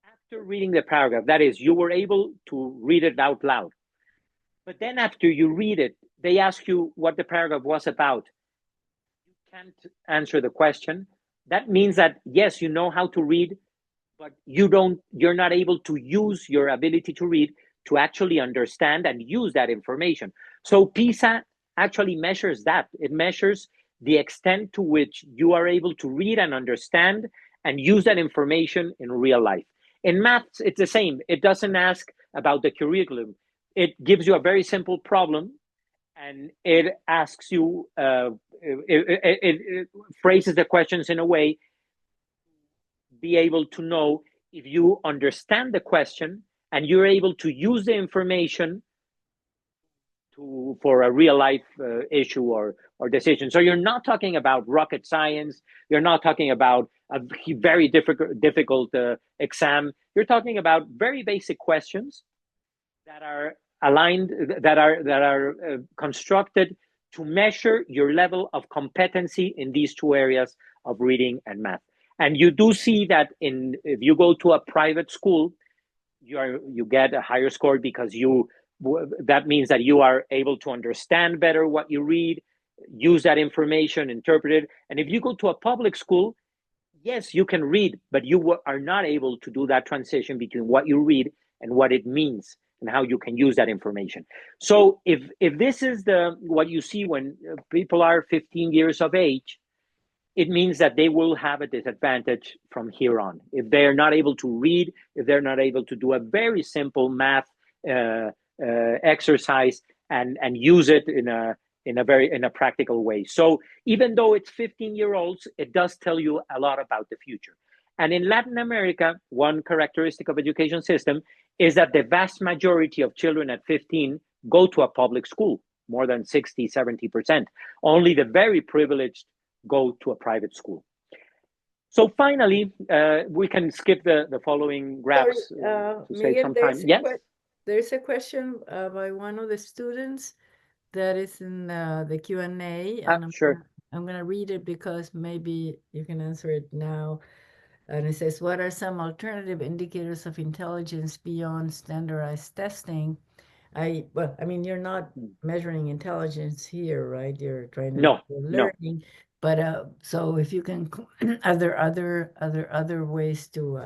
after reading the paragraph, that is, you were able to read it out loud, but then after you read it, they ask you what the paragraph was about. You can't answer the question. That means that, yes, you know how to read, but you're not able to use your ability to read to actually understand and use that information. So PISA actually measures that. It measures the extent to which you are able to read and understand and use that information in real life. In maths, it's the same. It doesn't ask about the curriculum. It gives you a very simple problem, and it asks you, it phrases the questions in a way to be able to know if you understand the question and you're able to use the information for a real life issue or decision. So you're not talking about rocket science. You're not talking about a very difficult exam. You're talking about very basic questions that are aligned, that are constructed to measure your level of competency in these two areas of reading and math. And you do see that if you go to a private school, you get a higher score because that means that you are able to understand better what you read, use that information, interpret it. And if you go to a public school, yes, you can read, but you are not able to do that transition between what you read and what it means and how you can use that information. So if this is what you see when people are 15 years of age, it means that they will have a disadvantage from here on. If they're not able to read, if they're not able to do a very simple math exercise and use it in a practical way. So even though it's 15-year-olds, it does tell you a lot about the future. And in Latin America, one characteristic of education system is that the vast majority of children at 15 go to a public school, more than 60, 70%. Only the very privileged go to a private school. So finally, we can skip the following graphs to save some time. Yes? There's a question by one of the students that is in the Q&A, and sure. I'm going to read it because maybe you can answer it now. And it says, what are some alternative indicators of intelligence beyond standardized testing? I mean, you're not measuring intelligence here, right? You're trying to No, learning. But so if you can, are there other ways to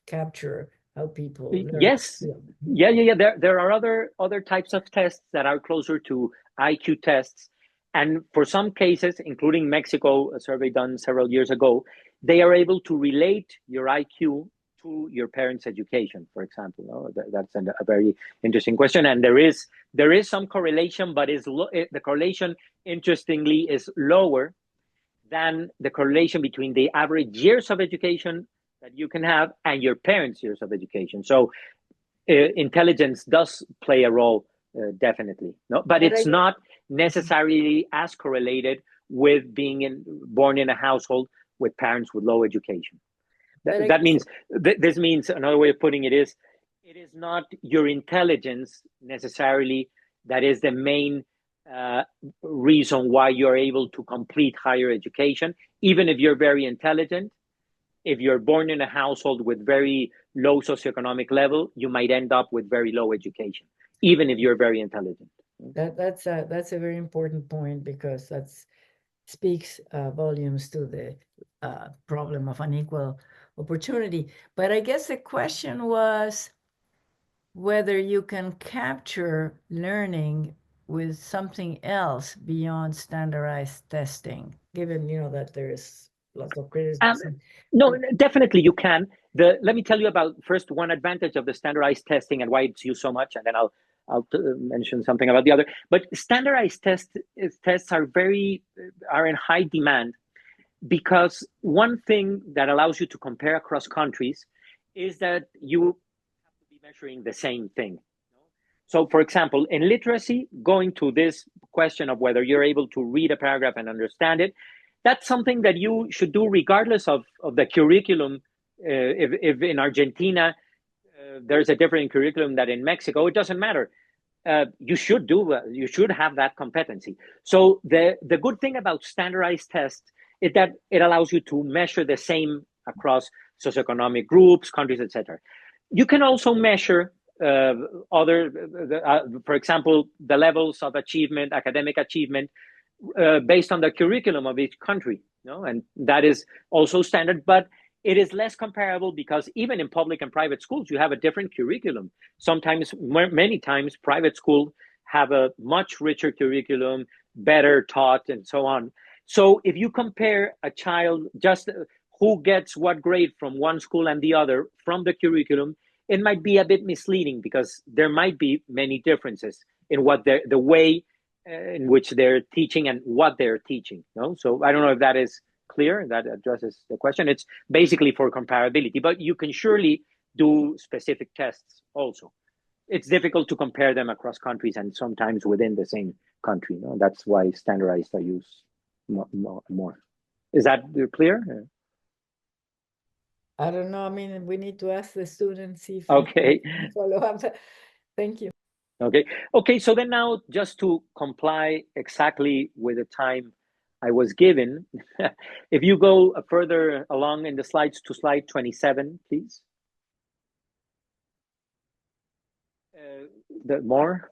capture how people learn? Yes. Yeah. There are other types of tests that are closer to IQ tests. And for some cases, including Mexico, a survey done several years ago, they are able to relate your IQ to your parents' education, for example. That's a very interesting question. And there is some correlation, but the correlation, interestingly, is lower than the correlation between the average years of education that you can have and your parents' years of education. So intelligence does play a role, definitely. No, but it's not necessarily as correlated with being born in a household with parents with low education. That means this means another way of putting it is not your intelligence necessarily that is the main reason why you're able to complete higher education. Even if you're very intelligent, if you're born in a household with very low socioeconomic level, you might end up with very low education, even if you're very intelligent. That's a very important point, because that speaks volumes to the problem of unequal opportunity. But I guess the question was whether you can capture learning with something else beyond standardized testing, given that there is lots of criticism. No, definitely you can. Let me tell you about first one advantage of the standardized testing and why it's used so much, and then I'll mention something about the other. But standardized tests are in high demand because one thing that allows you to compare across countries is that you have to be measuring the same thing. So, for example, in literacy, going to this question of whether you're able to read a paragraph and understand it, that's something that you should do regardless of the curriculum. If in Argentina there's a different curriculum than in Mexico, it doesn't matter. You should have that competency. So the good thing about standardized tests is that it allows you to measure the same across socioeconomic groups, countries, etc. You can also measure for example, the levels of achievement, academic achievement, based on the curriculum of each country, and that is also standard, but it is less comparable because even in public and private schools, you have a different curriculum. Sometimes, many times, private schools have a much richer curriculum, better taught, and so on. So if you compare a child, just who gets what grade from one school and the other from the curriculum, it might be a bit misleading because there might be many differences in what the way in which they're teaching and what they're teaching. So I don't know if that is clear. That addresses the question. It's basically for comparability, but you can surely do specific tests also. It's difficult to compare them across countries and sometimes within the same country. That's why standardized are used more. Is that clear? I don't know. I mean, we need to ask the students if okay. Follow up. Thank you. Okay. So then now, just to comply exactly with the time I was given, if you go further along in the slides to slide 27, please. The more,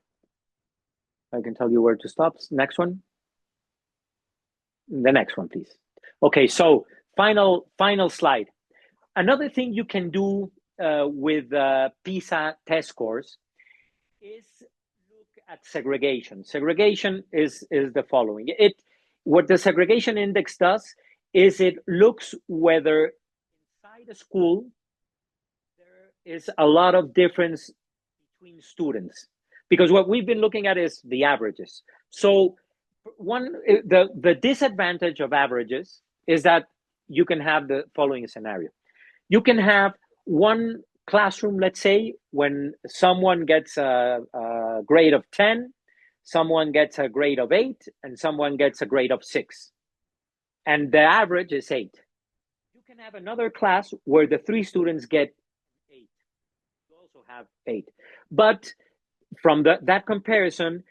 I can tell you where to stop. Next one. The next one, please. Okay, so final slide. Another thing you can do with PISA test scores is look at segregation. Segregation is the following. What the segregation index does is it looks whether inside a school there is a lot of difference between students, because what we've been looking at is the averages. So the disadvantage of averages is that you can have the following scenario. You can have one classroom, let's say, when someone gets a grade of 10, someone gets a grade of 8, and someone gets a grade of 6. And the average is 8. You can have another class where the 3 students get 8. You also have 8. But from that comparison,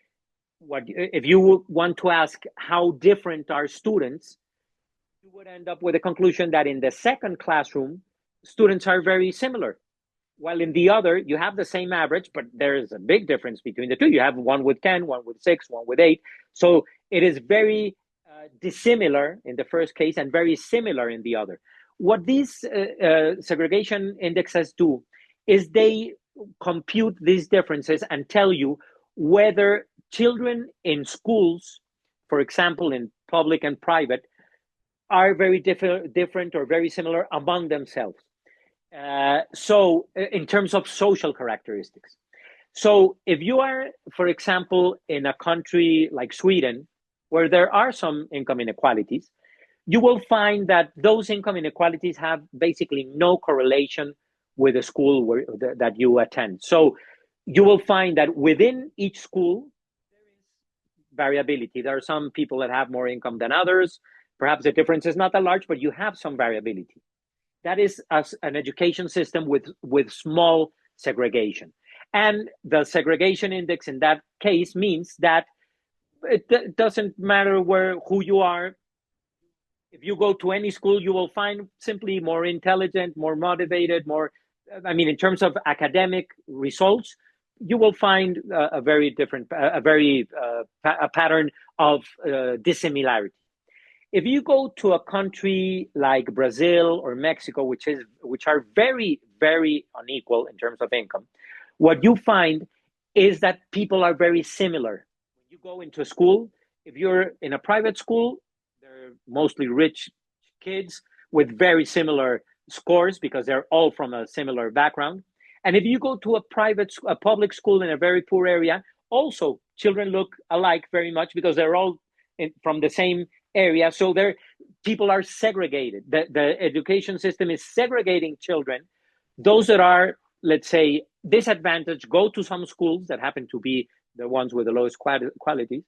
if you want to ask how different are students, you would end up with a conclusion that in the second classroom, students are very similar. While in the other, you have the same average, but there is a big difference between the two. You have one with 10, one with 6, one with 8. So it is very dissimilar in the first case and very similar in the other. What these segregation indexes do is they compute these differences and tell you whether children in schools, for example, in public and private, are very different or very similar among themselves. So in terms of social characteristics. So if you are, for example, in a country like Sweden, where there are some income inequalities, you will find that those income inequalities have basically no correlation with the school that you attend. So you will find that within each school, there is variability. There are some people that have more income than others. Perhaps the difference is not that large, but you have some variability. That is an education system with small segregation. And the segregation index in that case means that it doesn't matter who you are. If you go to any school, you will find simply more intelligent, more motivated, in terms of academic results, you will find a pattern of dissimilarity. If you go to a country like Brazil or Mexico, which are very, very unequal in terms of income, what you find is that people are very similar. When you go into a school, if you're in a private school, they're mostly rich kids with very similar scores because they're all from a similar background. And if you go to a public school in a very poor area, also children look alike very much because they're all from the same area. So people are segregated. The education system is segregating children. Those that are, let's say, disadvantaged go to some schools that happen to be the ones with the lowest quality,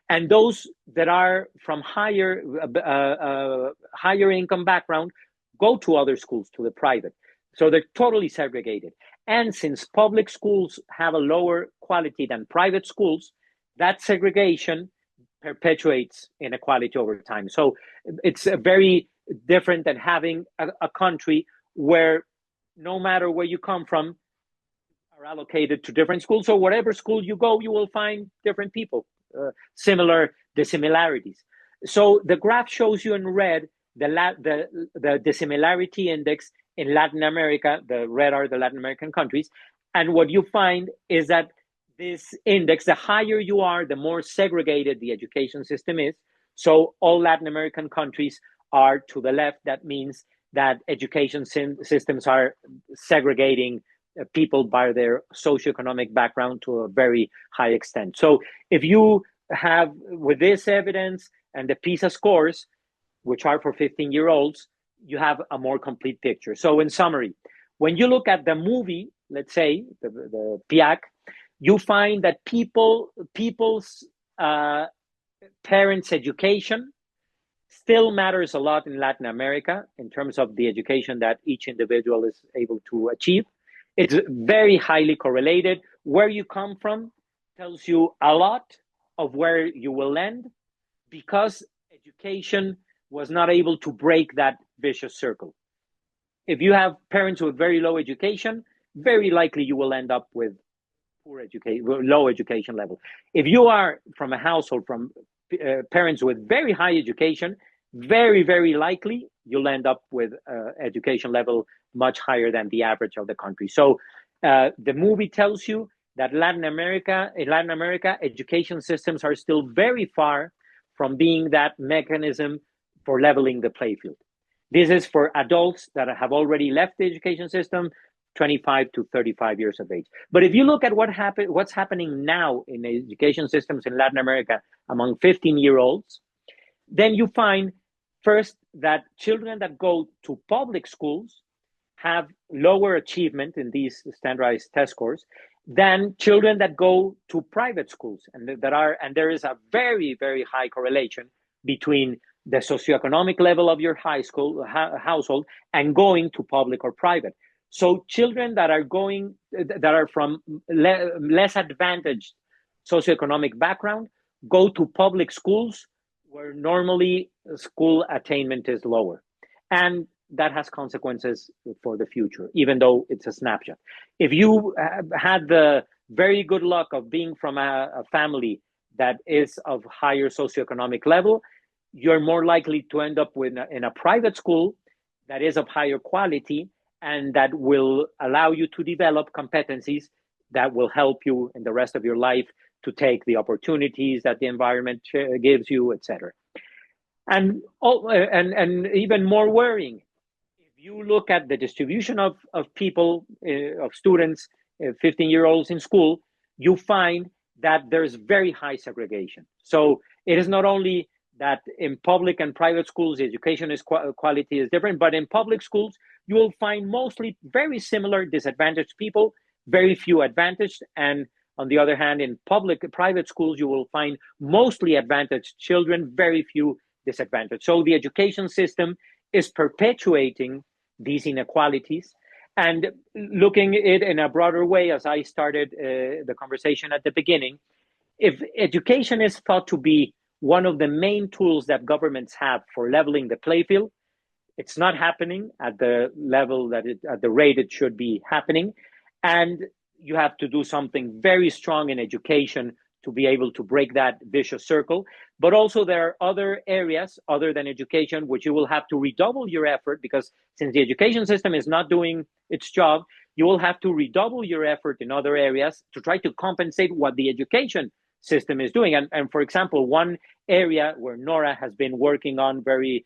and those that are from higher income background go to other schools, to the private. So they're totally segregated. And since public schools have a lower quality than private schools, that segregation perpetuates inequality over time. So it's very different than having a country where no matter where you come from are allocated to different schools. So whatever school you go, you will find different people, dissimilarities. So the graph shows you in red the dissimilarity index in Latin America. The red are the Latin American countries. And what you find is that this index, the higher you are, the more segregated the education system is. So all Latin American countries are to the left. That means that education systems are segregating people by their socioeconomic background to a very high extent. So if you have, with this evidence and the PISA scores, which are for 15-year-olds, you have a more complete picture. So in summary, when you look at the movie, let's say, the PIAC, you find that people's parents' education still matters a lot in Latin America in terms of the education that each individual is able to achieve. It's very highly correlated. Where you come from tells you a lot of where you will end, because education was not able to break that vicious circle. If you have parents with very low education, very likely you will end up with low education level. If you are from a household from parents with very high education, very, very likely you'll end up with education level much higher than the average of the country. So the movie tells you that in Latin America, education systems are still very far from being that mechanism for leveling the playfield. This is for adults that have already left the education system, 25 to 35 years of age. But if you look at what's happening now in the education systems in Latin America among 15-year-olds, then you find first that children that go to public schools have lower achievement in these standardized test scores than children that go to private schools, and there is a very, very high correlation between the socioeconomic level of your household and going to public or private. So children that are from less advantaged socioeconomic background go to public schools where normally school attainment is lower. And that has consequences for the future, even though it's a snapshot. If you had the very good luck of being from a family that is of higher socioeconomic level, you're more likely to end up in a private school that is of higher quality and that will allow you to develop competencies that will help you in the rest of your life to take the opportunities that the environment gives you, etc. And even more worrying, if you look at the distribution of people, of students, 15-year-olds in school, you find that there's very high segregation. So it is not only that in public and private schools, education quality is different, but in public schools, you will find mostly very similar disadvantaged people, very few advantaged. And on the other hand, in private schools, you will find mostly advantaged children, very few disadvantaged. So the education system is perpetuating these inequalities. And looking at it in a broader way, as I started the conversation at the beginning, if education is thought to be one of the main tools that governments have for leveling the playfield, it's not happening at the level at the rate it should be happening. And you have to do something very strong in education to be able to break that vicious circle. But also there are other areas other than education, which you will have to redouble your effort, because since the education system is not doing its job, you will have to redouble your effort in other areas to try to compensate what the education system is doing. And for example, one area where Nora has been working on very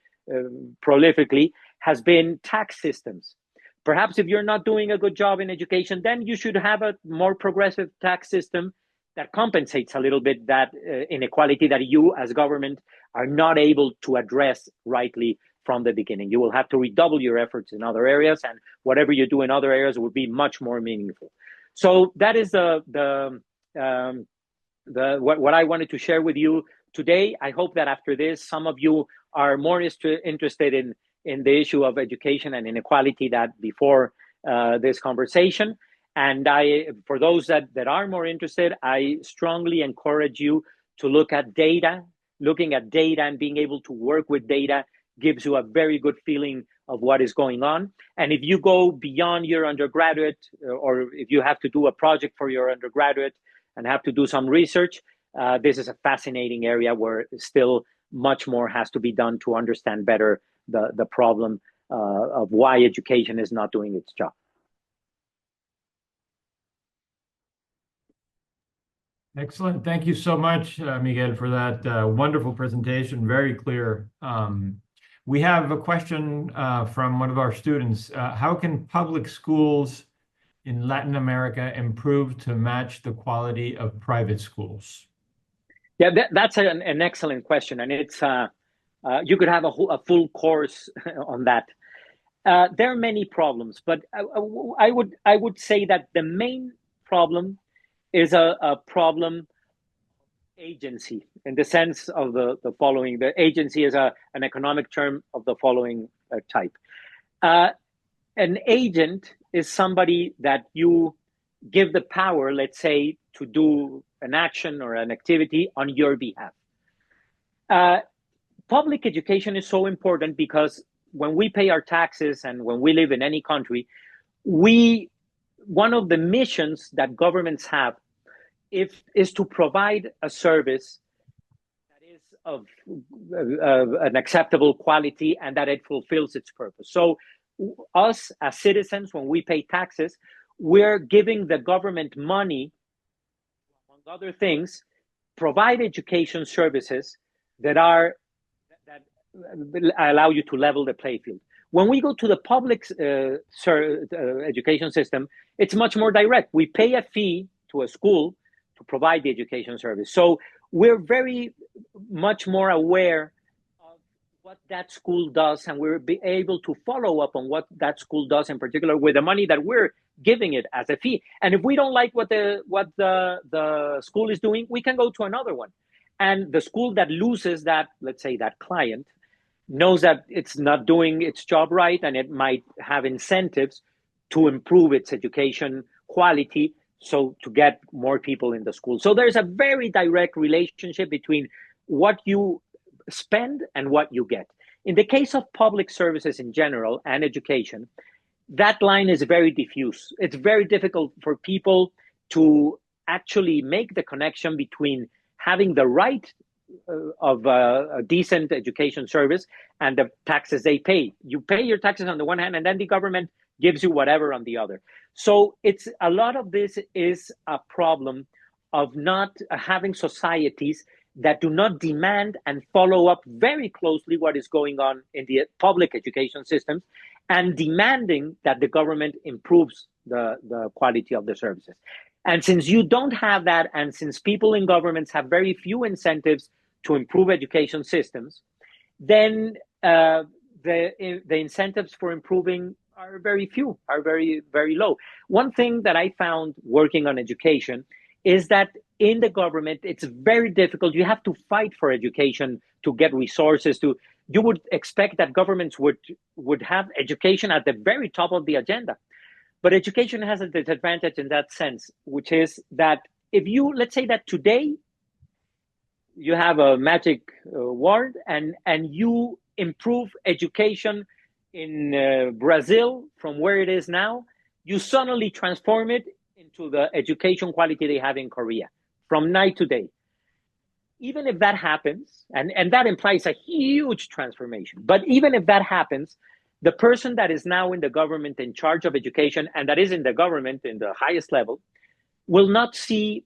prolifically has been tax systems. Perhaps if you're not doing a good job in education, then you should have a more progressive tax system that compensates a little bit that inequality that you as government are not able to address rightly from the beginning. You will have to redouble your efforts in other areas, and whatever you do in other areas will be much more meaningful. So that is what I wanted to share with you today. I hope that after this, some of you are more interested in the issue of education and inequality than before this conversation. And for those that are more interested, I strongly encourage you to look at data. Looking at data and being able to work with data gives you a very good feeling of what is going on. And if you go beyond your undergraduate, or if you have to do a project for your undergraduate and have to do some research, this is a fascinating area where still much more has to be done to understand better the problem of why education is not doing its job. Excellent. Thank you so much, Miguel, for that wonderful presentation. Very clear. We have a question from one of our students. How can public schools in Latin America improve to match the quality of private schools? Yeah, that's an excellent question. And it's you could have a full course on that. There are many problems, but I would say that the main problem is a problem agency, in the sense of the following. The agency is an economic term of the following type. An agent is somebody that you give the power, let's say, to do an action or an activity on your behalf. Public education is so important because when we pay our taxes and when we live in any country, one of the missions that governments have is to provide a service that is of an acceptable quality and that it fulfills its purpose. So us as citizens, when we pay taxes, we're giving the government money, among other things, provide education services that allow you to level the playing field. When we go to the public education system, it's much more direct. We pay a fee to a school to provide the education service. So we're very much more aware of what that school does, and we're able to follow up on what that school does in particular with the money that we're giving it as a fee. And if we don't like what the school is doing, we can go to another one. And the school that loses that, let's say, that client, knows that it's not doing its job right, and it might have incentives to improve its education quality, so to get more people in the school. So there's a very direct relationship between what you spend and what you get. In the case of public services in general and education, that line is very diffuse. It's very difficult for people to actually make the connection between having the right of a decent education service and the taxes they pay. You pay your taxes on the one hand, and then the government gives you whatever on the other. So a lot of this is a problem of not having societies that do not demand and follow up very closely what is going on in the public education systems, and demanding that the government improves the quality of the services. And since you don't have that, and since people in governments have very few incentives to improve education systems, then the incentives for improving are very few, are very, very low. One thing that I found working on education is that in the government, it's very difficult. You have to fight for education to get resources. You would expect that governments would have education at the very top of the agenda. But education has a disadvantage in that sense, which is that if you, let's say that today, you have a magic word and you improve education in Brazil from where it is now, you suddenly transform it into the education quality they have in Korea from night to day. Even if that happens, and that implies a huge transformation, but even if that happens, the person that is now in the government in charge of education, and that is in the government in the highest level, will not see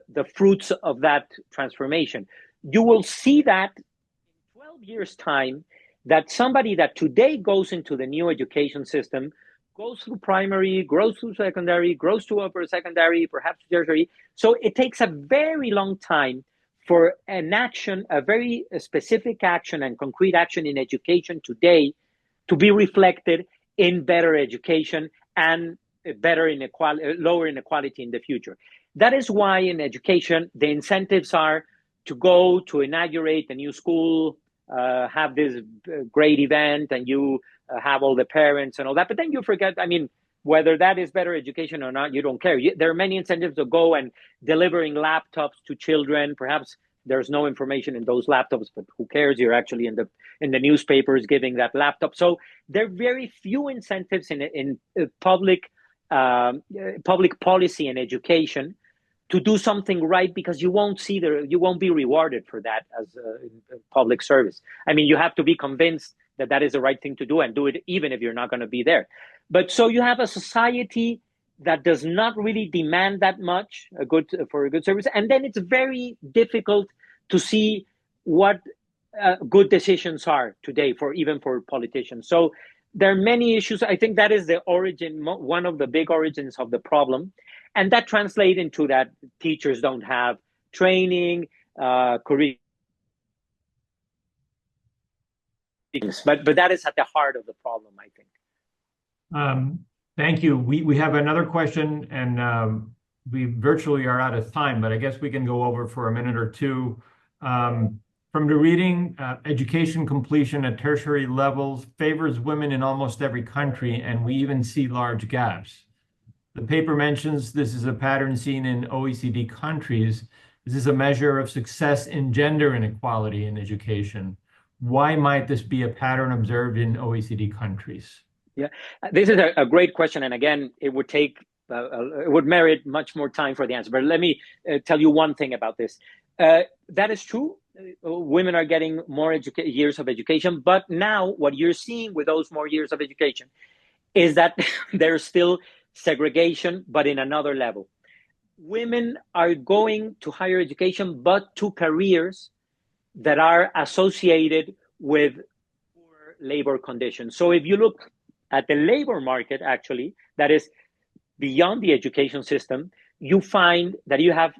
the fruits of that transformation. You will see that in 12 years' time, that somebody that today goes into the new education system, goes through primary, goes through secondary, goes to upper secondary, perhaps tertiary. So it takes a very long time for an action, a very specific action and concrete action in education today to be reflected in better education and better inequality, lower inequality in the future. That is why in education, the incentives are to go to inaugurate a new school, have this great event, and you have all the parents and all that. But then you forget, I mean, whether that is better education or not, you don't care. There are many incentives to go and delivering laptops to children. Perhaps there's no information in those laptops, but who cares? You're actually in the newspapers giving that laptop. So there are very few incentives in public policy and education to do something right, because you won't be rewarded for that as a public service. I mean, you have to be convinced that that is the right thing to do, and do it even if you're not going to be there. But so you have a society that does not really demand that much for a good service, and then it's very difficult to see what good decisions are today even for politicians. So there are many issues. I think that is the origin, one of the big origins of the problem, and that translates into that teachers don't have training, curriculum. But that is at the heart of the problem, I think. Thank you. We have another question, and we virtually are out of time, but I guess we can go over for a minute or two. From the reading, education completion at tertiary levels favors women in almost every country, and we even see large gaps. The paper mentions this is a pattern seen in OECD countries. This is a measure of success in gender inequality in education. Why might this be a pattern observed in OECD countries? Yeah, this is a great question. And again, it would merit much more time for the answer. But let me tell you one thing about this. That is true. Women are getting more years of education. But now what you're seeing with those more years of education is that there's still segregation, but in another level. Women are going to higher education, but to careers that are associated with poor labor conditions. So if you look at the labor market, actually, that is beyond the education system, you find that you have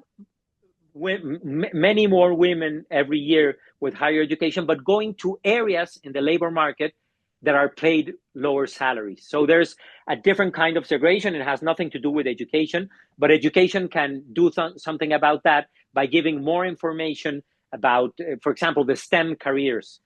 many more women every year with higher education, but going to areas in the labor market that are paid lower salaries. So there's a different kind of segregation. It has nothing to do with education, but education can do something about that by giving more information about, for example, the STEM careers.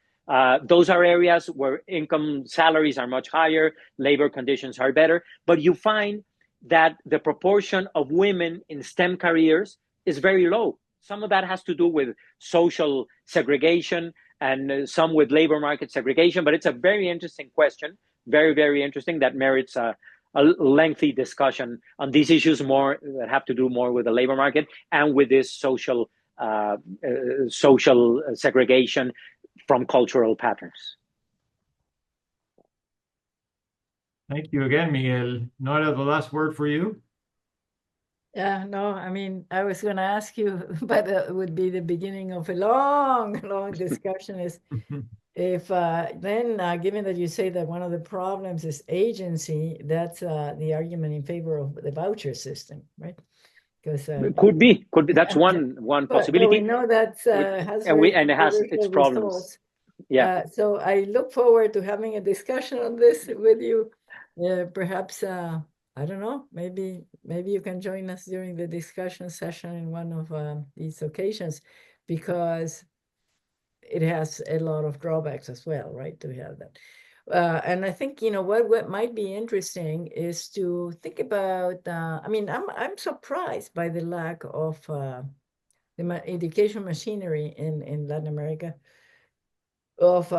Those are areas where income salaries are much higher, labor conditions are better, but you find that the proportion of women in STEM careers is very low. Some of that has to do with social segregation and some with labor market segregation, but it's a very interesting question, very, very interesting, that merits a lengthy discussion on these issues that have to do more with the labor market and with this social segregation from cultural patterns. Thank you again, Miguel. Nora, the last word for you. Yeah, no, I mean, I was going to ask you, but it would be the beginning of a long, long discussion is if then, given that you say that one of the problems is agency, that's the argument in favor of the voucher system, right? Because could be that's one possibility. But we know that it has its problems. Results. Yeah. So I look forward to having a discussion on this with you. Perhaps I don't know. Maybe you can join us during the discussion session in one of these occasions, because it has a lot of drawbacks as well, right? To have that. And I think, what might be interesting is to think about, I mean, I'm surprised by the lack of the education machinery in Latin America of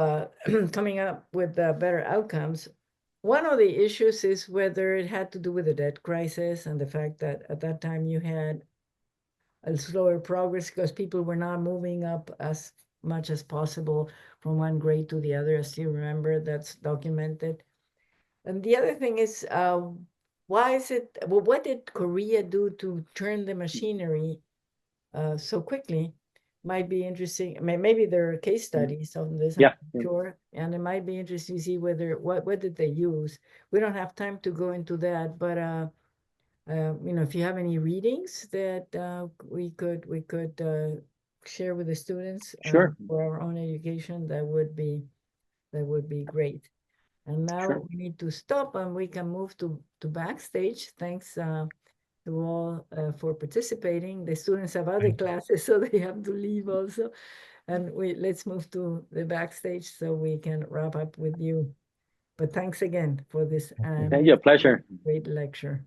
coming up with better outcomes. One of the issues is whether it had to do with the debt crisis and the fact that at that time you had a slower progress because people were not moving up as much as possible from one grade to the other, as you remember, that's documented. And the other thing is, what did Korea do to turn the machinery so quickly? Might be interesting. I mean, maybe there are case studies on this, I'm sure, and it might be interesting to see what did they use. We don't have time to go into that, but if you have any readings that we could share with the students Sure. for our own education, that would be great. And now Sure. we need to stop and we can move to backstage. Thanks to all for participating. The students have other classes, so they have to leave also. And let's move to the backstage so we can wrap up with you. But thanks again for this Thank you. A pleasure. great lecture.